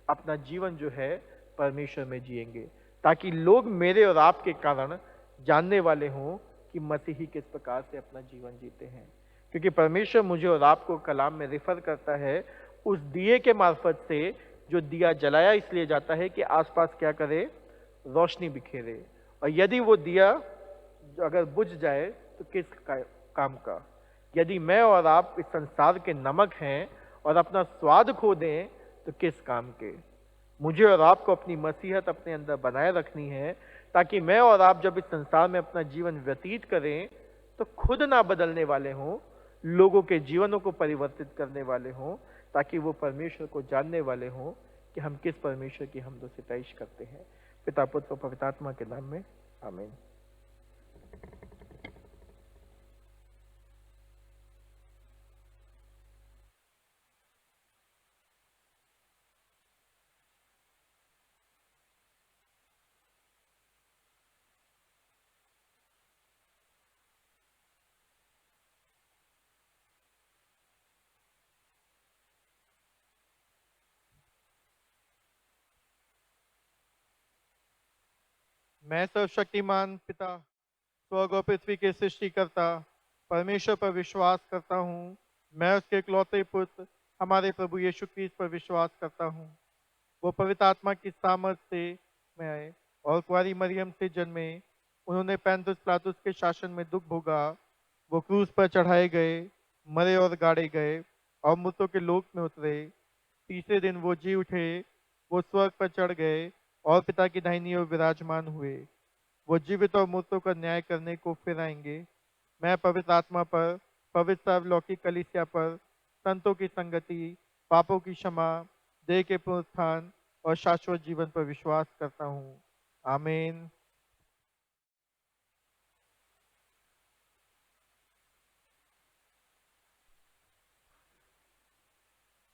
अपना जीवन जो है परमेश्वर में जिएंगे, ताकि लोग मेरे और आपके कारण जानने वाले हों कि मसीही किस प्रकार से अपना जीवन जीते हैं। क्योंकि परमेश्वर मुझे और आपको कलाम में रिफर करता है उस दिए के मार्फत से, जो दिया जलाया इसलिए जाता है कि आसपास क्या करे, रोशनी बिखेरे। और यदि वो दिया अगर बुझ जाए तो किस काम का। यदि मैं और आप इस संसार के नमक हैं और अपना स्वाद खो दें तो किस काम के। मुझे और आपको अपनी मसीहत अपने अंदर बनाए रखनी है, ताकि मैं और आप जब इस संसार में अपना जीवन व्यतीत करें तो खुद ना बदलने वाले हों, लोगों के जीवनों को परिवर्तित करने वाले हों, ताकि वो परमेश्वर को जानने वाले हों कि हम किस परमेश्वर की हम सिताइश करते हैं। पिता पुत्र और पवित्र आत्मा के नाम में आमीन। मैं सर्वशक्तिमान पिता, स्वर्ग और पृथ्वी के सृष्टिकर्ता परमेश्वर पर विश्वास करता हूँ। मैं उसके इकलौते पुत्र हमारे प्रभु यीशु क्रिस्त पर विश्वास करता हूँ। वो पवित्र आत्मा की सामर्थ से में आए और कुंवारी मरियम से जन्मे। उन्होंने पैंतुस पिलातुस के शासन में दुख भोगा। वो क्रूस पर चढ़ाए गए, मरे और गाड़े गए और मृतों के लोक में उतरे। तीसरे दिन वो जी उठे। वो स्वर्ग पर चढ़ गए और पिता की दाहिनी ओर विराजमान हुए। वो जीवित और मृतों का न्याय करने को फिर आएंगे। मैं पवित्र आत्मा पर, पवित्र सार्वलौकिक कलीसिया पर, संतों की संगति, पापों की क्षमा, देह के पुनरुत्थान और शाश्वत जीवन पर विश्वास करता हूँ। आमीन।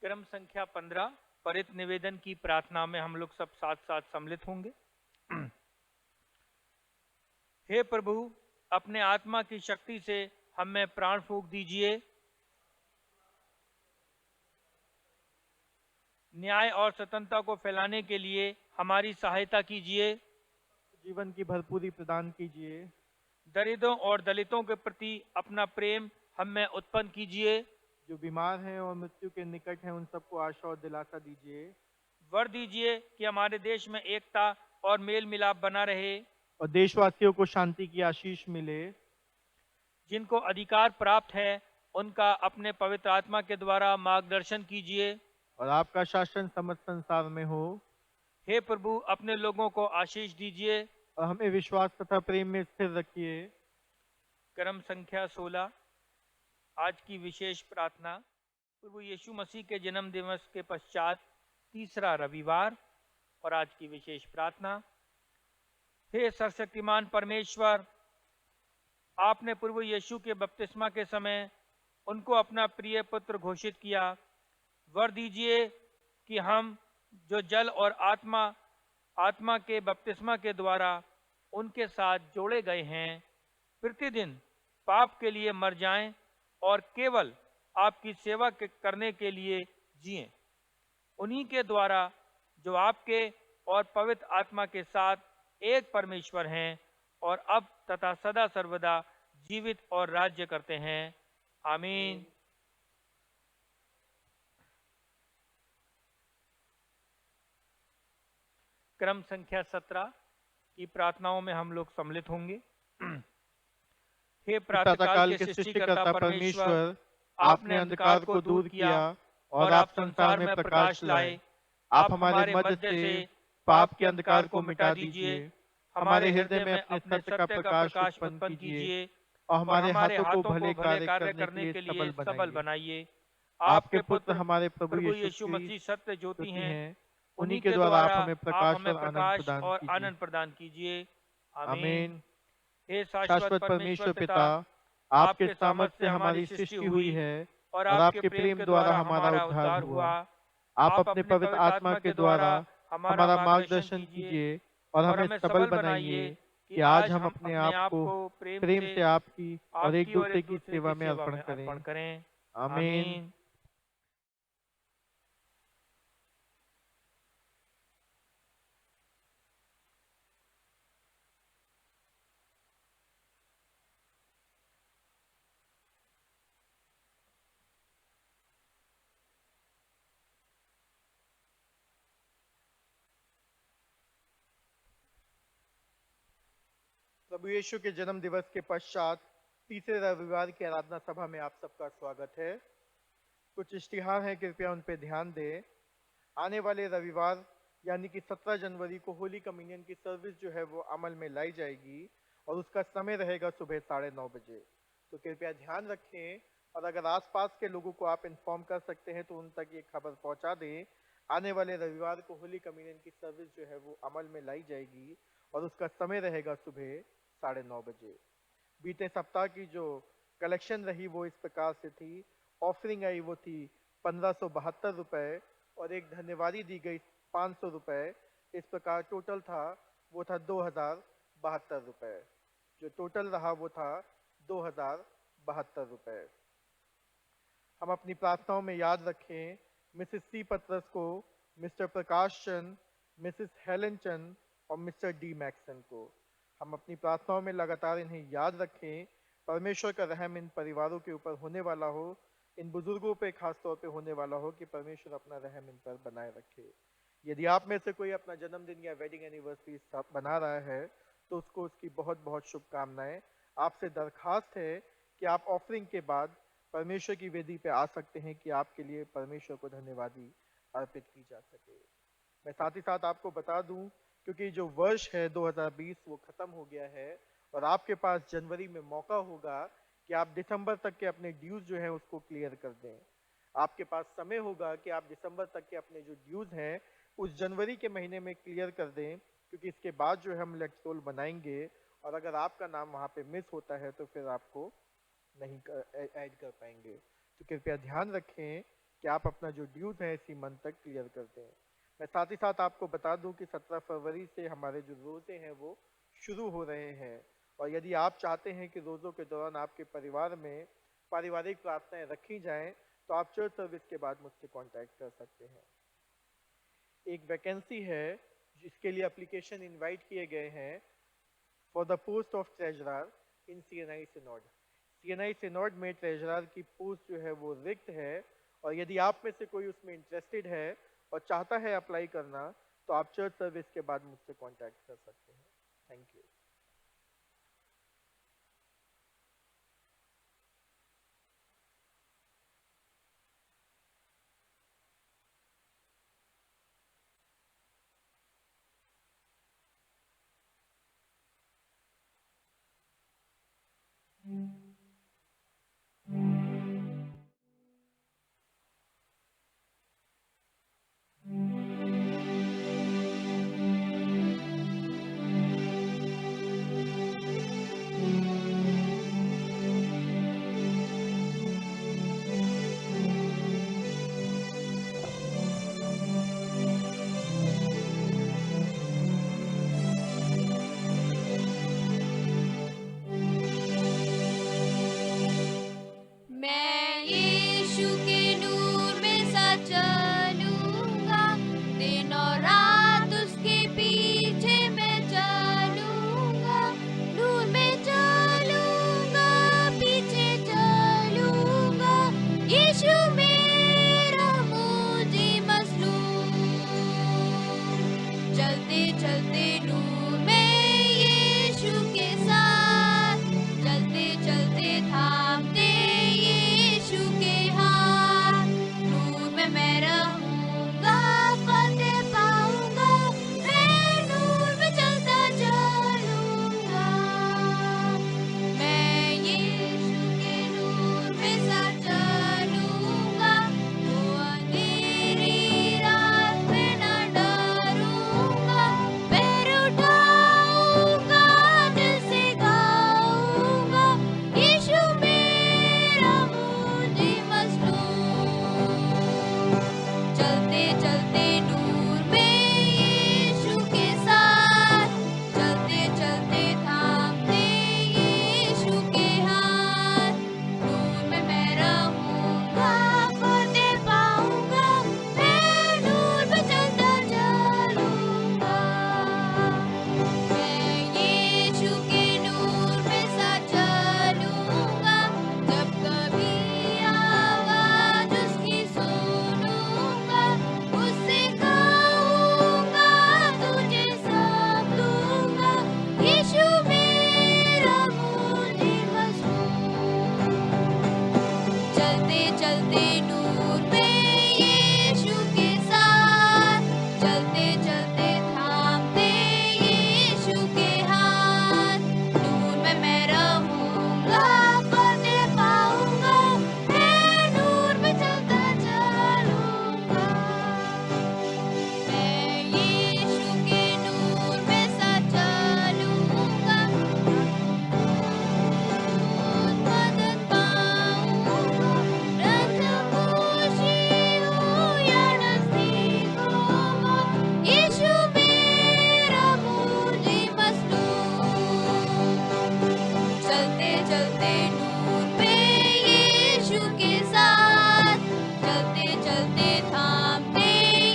क्रम संख्या 15 परित निवेदन की प्रार्थना में हम लोग सब साथ साथ सम्मिलित होंगे। हे प्रभु, अपने आत्मा की शक्ति से हम में प्राण फूंक दीजिए। न्याय और स्वतंत्रता को फैलाने के लिए हमारी सहायता कीजिए। जीवन की भरपूरी प्रदान कीजिए। दरिद्रों और दलितों के प्रति अपना प्रेम हम में उत्पन्न कीजिए। जो बीमार हैं और मृत्यु के निकट हैं उन सबको आशा और दिलासा दीजिए। वर दीजिए कि हमारे देश में एकता और मेल मिलाप बना रहे। और देशवासियों को शांति की आशीष मिले। जिनको अधिकार प्राप्त है उनका अपने पवित्र आत्मा के द्वारा मार्गदर्शन कीजिए। और आपका शासन समस्त संसार में हो। हे प्रभु, अपने लोगों को आशीष दीजिए। और हमें विश्वास तथा प्रेम में स्थिर रखिए। क्रम संख्या 16। आज की विशेष प्रार्थना प्रभु यीशु मसीह के जन्म दिवस के पश्चात तीसरा रविवार। और आज की विशेष प्रार्थना। हे सर्वशक्तिमान परमेश्वर, आपने प्रभु यीशु के बपतिस्मा के समय उनको अपना प्रिय पुत्र घोषित किया। वर दीजिए कि हम जो जल और आत्मा के बपतिस्मा के द्वारा उनके साथ जोड़े गए हैं, प्रतिदिन पाप के लिए मर जाएं और केवल आपकी सेवा करने के लिए जिएं। उन्हीं के द्वारा जो आपके और पवित्र आत्मा के साथ एक परमेश्वर हैं और अब तथा सदा सर्वदा जीवित और राज्य करते हैं। आमीन। क्रम संख्या 17 की प्रार्थनाओं में हम लोग सम्मिलित होंगे। हे प्रातःकाल के सृष्टिकर्ता परमेश्वर, आपने अंधकार को दूर किया और आप संसार में प्रकाश लाए। आप हमारे मध्य से पाप के अंधकार को मिटा दीजिए। हमारे हृदय में अपने सत्य का प्रकाश उत्पन्न कीजिए और और हमारे हाथों को भले कार्य करने के लिए सबल बनाइए। आपके पुत्र हमारे प्रभु यीशु मसीह सत्य ज्योति हैं। उन्हीं के द्वारा आप हमें आप हमें प्रकाश प्रकाश और और आनंद प्रदान कीजिए। आमीन। आमीन। हे शाश्वत परमेश्वर पिता, आपके सामर्थ्य से हमारी सृष्टि हुई है और और आपके प्रेम के द्वारा हमारा उद्धार हुआ। आप अपने पवित्र आत्मा के द्वारा हमारा मार्गदर्शन कीजिए और हमें सबल बनाइए कि आज हम अपने आप को प्रेम से आपकी और एक दूसरे की सेवा में अर्पण करें। आमीन। प्रभु यीशु के जन्म दिवस के पश्चात तीसरे रविवार की आराधना सभा में आप सबका स्वागत है। कुछ इश्तिहार हैं, कृपया उन पे ध्यान दें। आने वाले रविवार यानी कि 17 जनवरी को होली कम्युनियन की सर्विस जो है वो अमल में लाई जाएगी और उसका समय रहेगा सुबह 9:30 बजे। तो कृपया ध्यान रखें और अगर आसपास के लोगों को आप इन्फॉर्म कर सकते हैं तो उन तक ये खबर पहुंचा दें। आने वाले रविवार को होली कम्युनियन की सर्विस जो है वो अमल में लाई जाएगी और उसका समय रहेगा सुबह 9:30 बजे। बीते सप्ताह की जो कलेक्शन रही वो इस प्रकार से थी। ऑफरिंग आई वो थी 1572 रुपये और एक धन्यवादी दी गई 500 रुपये। इस प्रकार टोटल था वो था 2072 रुपये। जो टोटल रहा वो था 2072 रुपये। हम अपनी प्रार्थनाओं में याद रखें मिसेस सी पत्रस को, mister Prakash Chand, Mrs Helen चंद और मिस्टर डी मैक्सन को। हम अपनी प्रार्थनाओं में लगातार इन्हें याद रखें। परमेश्वर का रहम इन परिवारों के ऊपर होने वाला हो, इन बुजुर्गों पे खास तौर पे होने वाला हो कि परमेश्वर अपना रहम इन पर बनाए रखे। यदि आप में से कोई अपना जन्मदिन या वेडिंग एनिवर्सरी बना रहा है तो उसको उसकी बहुत बहुत शुभकामनाएं। आपसे दरखास्त है कि आप ऑफरिंग के बाद परमेश्वर की वेदी पे आ सकते हैं कि आपके लिए परमेश्वर को धन्यवादी अर्पित की जा सके। मैं साथ ही साथ आपको बता दूं, क्योंकि जो वर्ष है 2020 वो खत्म हो गया है और आपके पास जनवरी में मौका होगा कि आप दिसंबर तक के अपने ड्यूज जो हैं उसको क्लियर कर दें। आपके पास समय होगा कि आप दिसंबर तक के अपने जो ड्यूज हैं उस जनवरी के महीने में क्लियर कर दें, क्योंकि इसके बाद जो है हम लेट्स रोल बनाएंगे और अगर आपका नाम वहाँ पे मिस होता है तो फिर आपको नहीं ऐड कर पाएंगे। तो कृपया ध्यान रखें कि आप अपना जो ड्यूज है इसी मंथ तक क्लियर कर दें। मैं साथ ही साथ आपको बता दूं कि 17 फरवरी से हमारे जो रोज़े हैं वो शुरू हो रहे हैं और यदि आप चाहते हैं कि रोज़ों के दौरान आपके परिवार में पारिवारिक प्रार्थनाएं रखी जाएं तो आप चर्च सर्विस के बाद मुझसे कांटेक्ट कर सकते हैं। एक वैकेंसी है जिसके लिए एप्लीकेशन इनवाइट किए गए हैं for the post of treasurer in CNI सिनोड। CNI सिनोड में ट्रेजरर की पोस्ट जो है वो रिक्त है, और यदि आप में से कोई उसमें इंटरेस्टेड है और चाहता है अप्लाई करना, तो आप चर्च सर्विस के बाद मुझसे कांटेक्ट कर सकते हैं। Thank you. मैं यीशु के नूर में सा चलूंगा, दिन और रात उसके पीछे मैं चलूंगा। नूर में चलूंगा, पीछे चलूंगा, यीशु मेरा मुझे मसलूम। चलते चलते नूर में यीशु के साथ, चलते चलते थामते यीशु के हाथ। नूर में मैं रहूंगा, फतेह पाऊंगा, मैं नूर में चलता चलूंगा। मैं यीशु के नूर में सा चलूंगा, वो अंधेरी रात में न डरूंगा। पैर उठाऊंगा, दिल से गाऊंगा, यीशु मेरा मुझे मसलूम। चलते चलते नूर में यीशु के साथ, चलते चलते थामते यीशु के हाथ। नूर में मैं रहूंगा, फतेह पाऊंगा, मैं नूर में चलता चलूंगा। मैं यीशु के नूर में सा चलूंगा, जब कभी आवाज उसकी सुनूंगा, उससे कहूंगा तुझे सब दूंगा, यीशु मेरा मुझे मसलूम। चलते चलते नूर में यीशु के साथ, चलते चलते थामते यीशु के हाथ। नूर में मैं रहूंगा, फतेह पाऊंगा, मैं नूर में चलता चलूंगा। मैं यीशु के नूर में सा चलूंगा, मदद पाऊंगा, रंजपोशी हो या नज़दीक हो, यीशु मेरा मुझे मसलूम। चलते चलते नूर में यीशु के साथ, चलते चलते थामते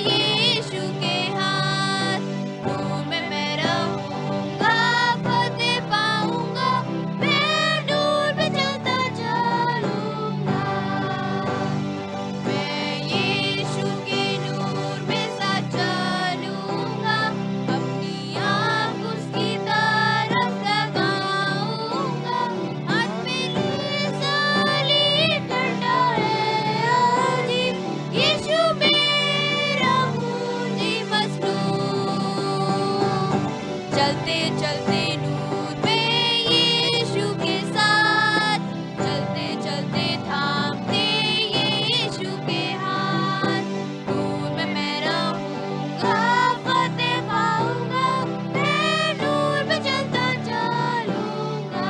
यीशु के हाथ। नूर में मैं रहूंगा, फतेह पाऊंगा, मैं नूर में चलता चलूंगा। मैं यीशु के नूर में सा चलूंगा, अपनी आँख उसकी तरफ लगाऊंगा। हाथ में ली सलीब, डंडा है अजीब, यीशु मेरा मुझे मसलूम। चलते चलते नूर में यीशु के साथ, चलते चलते थामते यीशु के हाथ। नूर में मैं रहूंगा, फतेह पाऊंगा, मैं नूर में चलता चलूंगा।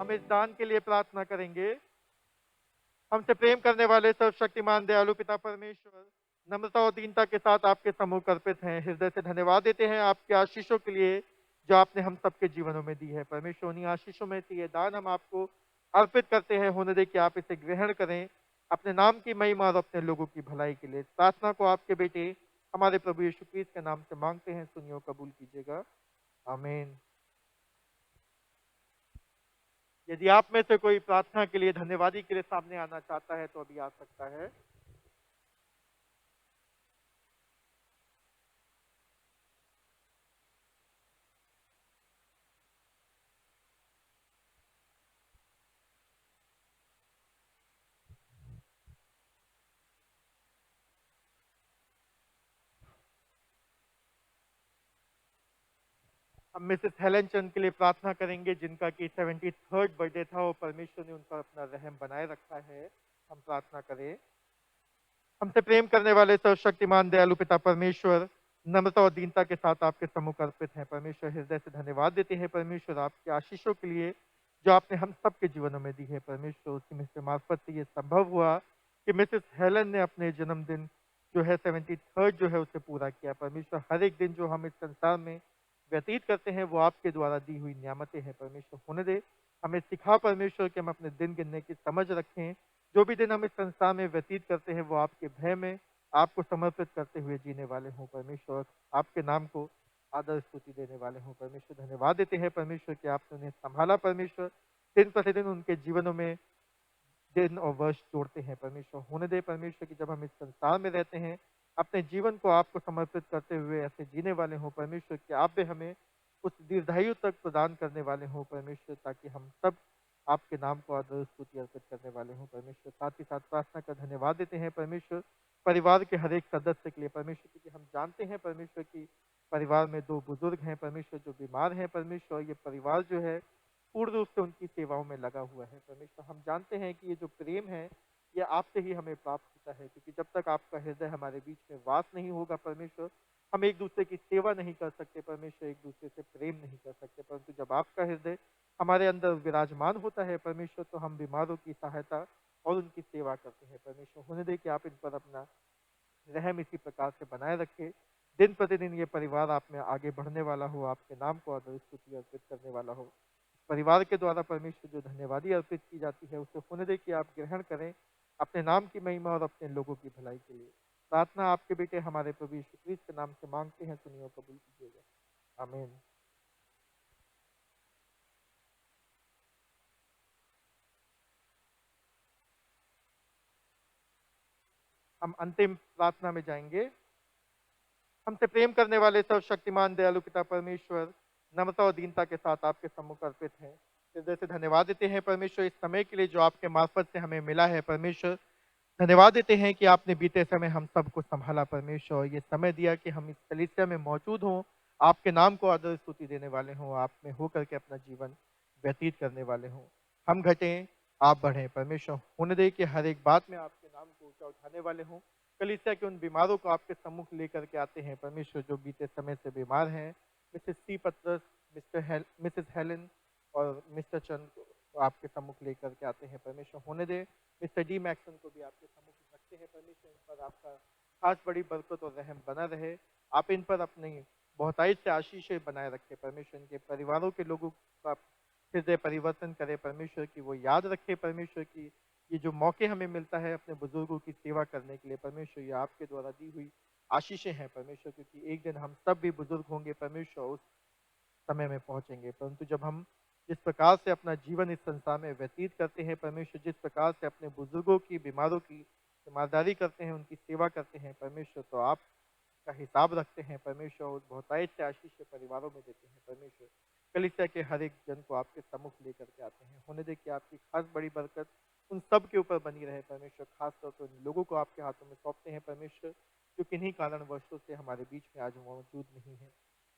हम इस दान के लिए प्रार्थना करेंगे। हमसे प्रेम करने वाले सर्वशक्तिमान दयालु पिता परमेश्वर, नम्रता और दीनता के साथ आपके सम्मुख अर्पित हैं। हृदय से धन्यवाद देते हैं आपके आशीषों के लिए जो आपने हम सबके जीवनों में दी है। परमेश्वर, उन्हीं आशीषों में से ये दान हम आपको अर्पित करते हैं। होने दे कि आप इसे ग्रहण करें अपने नाम की महिमा और अपने लोगों की भलाई के लिए। प्रार्थना को आपके बेटे हमारे प्रभु यीशु क्रिस्त के नाम से मांगते हैं, सुनिए और कबूल कीजिएगा। आमीन। यदि आप में से कोई प्रार्थना के लिए, धन्यवादी के लिए सामने आना चाहता है तो अभी आ सकता है। हम मिसेस हेलन चंद के लिए प्रार्थना करेंगे, जिनका कि 73rd बर्थडे था और परमेश्वर ने उन पर अपना रहम बनाए रखा है। हम प्रार्थना करें। हमसे प्रेम करने वाले सर्वशक्तिमान दयालु पिता परमेश्वर, नम्रता और दीनता के साथ आपके सम्मुख अर्पित हैं। परमेश्वर, हृदय से धन्यवाद देते हैं परमेश्वर आपकी आशीषों के लिए जो आपने हम सबके जीवनों में दी है। परमेश्वर, उसी में से मार्फत से ये संभव हुआ कि मिसेस हेलन ने अपने जन्मदिन जो है 73rd जो है उसे पूरा किया। परमेश्वर, हर एक दिन जो हम इस संसार में व्यतीत करते हैं वो आपके द्वारा दी हुई नियामतें हैं। परमेश्वर, होने दे, हमें सिखा परमेश्वर कि हम अपने दिन गिनने की समझ रखें। जो भी दिन हम इस संसार में व्यतीत करते हैं वो आपके भय में आपको समर्पित करते हुए जीने वाले हों। परमेश्वर, आपके नाम को आदर स्तुति देने वाले हों। परमेश्वर, धन्यवाद देते हैं परमेश्वर कि आपने उन्हें संभाला। परमेश्वर, दिन प्रतिदिन उनके जीवनों में दिन और वर्ष जोड़ते हैं। परमेश्वर, होने दे परमेश्वर कि जब हम इस संसार में रहते हैं अपने जीवन को आपको समर्पित करते हुए ऐसे जीने वाले हों। परमेश्वर, कि आप भी हमें उस दीर्घायु तक प्रदान करने वाले हों। परमेश्वर, ताकि हम सब आपके नाम को आदर स्तुति अर्पित करने वाले हों। परमेश्वर, साथ ही साथ प्रार्थना का धन्यवाद देते हैं परमेश्वर परिवार के हर एक सदस्य के लिए। परमेश्वर, क्योंकि हम जानते हैं परमेश्वर की परिवार में 2 बुजुर्ग हैं परमेश्वर जो बीमार हैं। परमेश्वर, ये परिवार जो है पूर्ण रूप से उनकी सेवाओं में लगा हुआ है। परमेश्वर, हम जानते हैं कि ये जो प्रेम है ये आपसे ही हमें प्राप्त होता है, क्योंकि जब तक आपका हृदय हमारे बीच में वास नहीं होगा परमेश्वर, हम एक दूसरे की सेवा नहीं कर सकते परमेश्वर, एक दूसरे से प्रेम नहीं कर सकते। परंतु जब आपका हृदय हमारे अंदर विराजमान होता है परमेश्वर, तो हम बीमारों की सहायता और उनकी सेवा करते हैं। परमेश्वर, होने दे कि आप इन पर अपना रहम इसी प्रकार से बनाए रखे। दिन प्रतिदिन ये परिवार आप में आगे बढ़ने वाला हो, आपके नाम को आदर स्तुति अर्पित करने वाला हो। परिवार के द्वारा परमेश्वर जो धन्यवादी अर्पित की जाती है उसे होने दे कि आप ग्रहण करें अपने नाम की महिमा और अपने लोगों की भलाई के लिए। प्रार्थना आपके बेटे हमारे प्रभु यीशु क्रिस्त के नाम से मांगते हैं, सुनिए और कबूल कीजिएगा। आमीन। हम अंतिम प्रार्थना में जाएंगे। हमसे प्रेम करने वाले सर्वशक्तिमान दयालु पिता परमेश्वर, नम्रता और दीनता के साथ आपके सम्मुख अर्पित हैं। हृदय से धन्यवाद देते हैं परमेश्वर इस समय के लिए जो आपके मार्फत से हमें मिला है। परमेश्वर, धन्यवाद देते हैं कि आपने बीते समय हम सबको संभाला परमेश्वर, और ये समय दिया कि हम इस कलीसिया में मौजूद हों, आपके नाम को आदर स्तुति देने वाले हों, आप में होकर के अपना जीवन व्यतीत करने वाले हों। हम घटें, आप बढ़ें। परमेश्वर, होने दे कि हर एक बात में आपके नाम को ऊंचा उठाने वाले हों। कलीसिया के उन बीमारों को आपके सम्मुख लेकर के आते हैं परमेश्वर, जो बीते समय से बीमार हैं। मिसेस सी पत्रस, मिसेस हेलन और मिस्टर चंद को आपके सम्मुख लेकर के आते हैं परमेश्वर। होने दे मिस्टर डी मैक्सन को भी आपके सम्मुख रखते हैं परमेश्वर, इन पर आपका खास बड़ी बरकत और रहम बना रहे। आप इन पर अपनी बहुतायत से आशीषें बनाए रखे परमेश्वर, इनके परिवारों के लोगों का हृदय परिवर्तन करे परमेश्वर, की वो याद रखे परमेश्वर की ये जो मौके हमें मिलता है अपने बुजुर्गों की सेवा करने के लिए परमेश्वर, ये आपके द्वारा दी हुई आशीषें हैं परमेश्वर, क्योंकि एक दिन हम सब भी बुजुर्ग होंगे परमेश्वर, उस समय में पहुंचेंगे। परंतु जब हम जिस प्रकार से अपना जीवन इस संसार में व्यतीत करते हैं परमेश्वर, जिस प्रकार से अपने बुजुर्गों की बीमारों की ईमानदारी करते हैं, उनकी सेवा करते हैं परमेश्वर, तो आप का हिसाब रखते हैं परमेश्वर, और बहुतायत से आशीष परिवारों में देते हैं परमेश्वर। कलीसिया के हर एक जन को आपके सम्मुख लेकर के आते हैं। होने दे कि आपकी खास बड़ी बरकत उन सब के ऊपर बनी रहे परमेश्वर। खास तौर पर उन लोगों को आपके हाथों में सौंपते हैं परमेश्वर, जो किन्हीं कारणवशों से हमारे बीच में आज मौजूद नहीं है।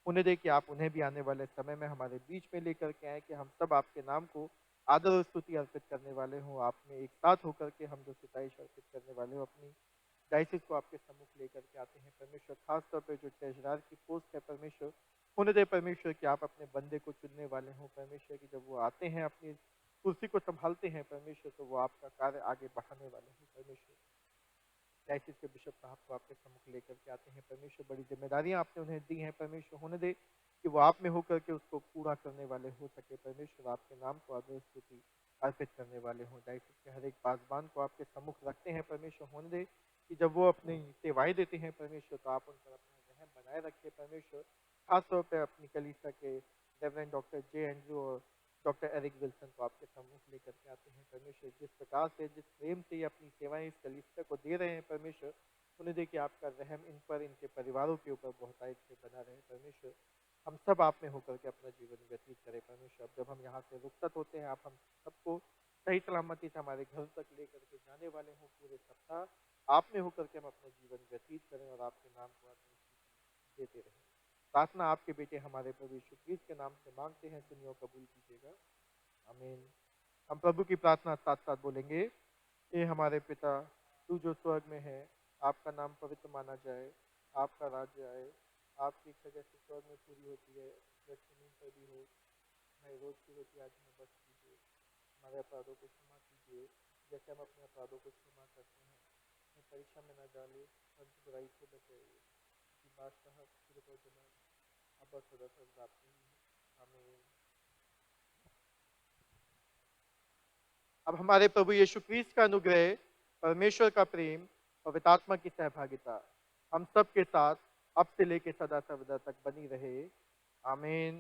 होने दे कि आप उन्हें भी आने वाले समय में हमारे बीच में लेकर के आए, कि हम सब आपके नाम को आदर और स्तुति अर्पित करने वाले हों। आप में एक साथ होकर के हम जो सिताइश अर्पित करने वाले हो, अपनी डायसिस को आपके सम्मुख लेकर के आते हैं परमेश्वर। खास तौर पे जो ट्रेजरार की पोस्ट है परमेश्वर, होने दे परमेश्वर कि आप अपने बंदे को चुनने वाले हों परमेश्वर, कि जब वो आते हैं अपनी कुर्सी को संभालते हैं परमेश्वर, तो वो आपका कार्य आगे बढ़ाने वाले हैं परमेश्वर। डायसिस के बिशप साहब को आपके सम्मुख लेकर के आते हैं परमेश्वर, बड़ी जिम्मेदारियां आपने उन्हें दी हैं परमेश्वर। होने दे कि वो आप में होकर के उसको पूरा करने वाले हो सके परमेश्वर। आपके नाम को आदर स्तुति अर्पित करने वाले हों। डायसिस के हर एक पासबान को आपके सम्मुख रखते हैं परमेश्वर। होने दे कि जब वो अपनी सेवाएं देते हैं परमेश्वर, तो आप उन पर अपना रहम बनाए रखिए परमेश्वर। खासतौर पर अपनी कलीसिया के रेवरेंड डॉक्टर जे एंड्रू और डॉक्टर एरिक विल्सन को आपके सम्मुख लेकर के आते हैं परमेश्वर। जिस प्रकार से, जिस प्रेम से ये अपनी सेवाएं इस कलीसिया को दे रहे हैं परमेश्वर, उन्हें दे कि आपका रहम इन पर, इनके परिवारों के ऊपर बहुतायत से बना रहे परमेश्वर। हम सब आप में होकर के अपना जीवन व्यतीत करें परमेश्वर। अब जब हम यहाँ से रुखसत होते हैं, आप हम सबको सही सलामती से हमारे घर तक लेकर के जाने वाले हों। पूरे सप्ताह आप में होकर के हम अपना जीवन व्यतीत करें और आपके नाम को आत्मा देते रहें। प्रार्थना आपके बेटे हमारे प्रभु यीशु क्रिस्त के नाम से मांगते हैं, सुनिए और कबूल कीजिएगा, आमीन। हम प्रभु की प्रार्थना साथ साथ बोलेंगे। हे हमारे पिता, तू जो स्वर्ग में है, आपका नाम पवित्र माना जाए, आपका राज्य आए, आपकी इच्छा जैसे स्वर्ग में पूरी होती है वैसे जमीन पर भी हो। हमारी रोज की रोटी आज हमें बख्श कीजिए, हमारे अपराधों को क्षमा कीजिए जैसे हम अपने अपराधों को क्षमा करते हैं। हमें परीक्षा में न डाले, परंतु बुराई से बचाइए। बादशाह, फिर और जलाल, अब और सदा सर्वदा आपकी ही है, आमीन। अब हमारे प्रभु यीशु क्रिस्त का अनुग्रह, परमेश्वर का प्रेम, पवित्र आत्मा की सहभागिता हम सब के साथ अब से लेके सदा सर्वदा तक बनी रहे, आमीन।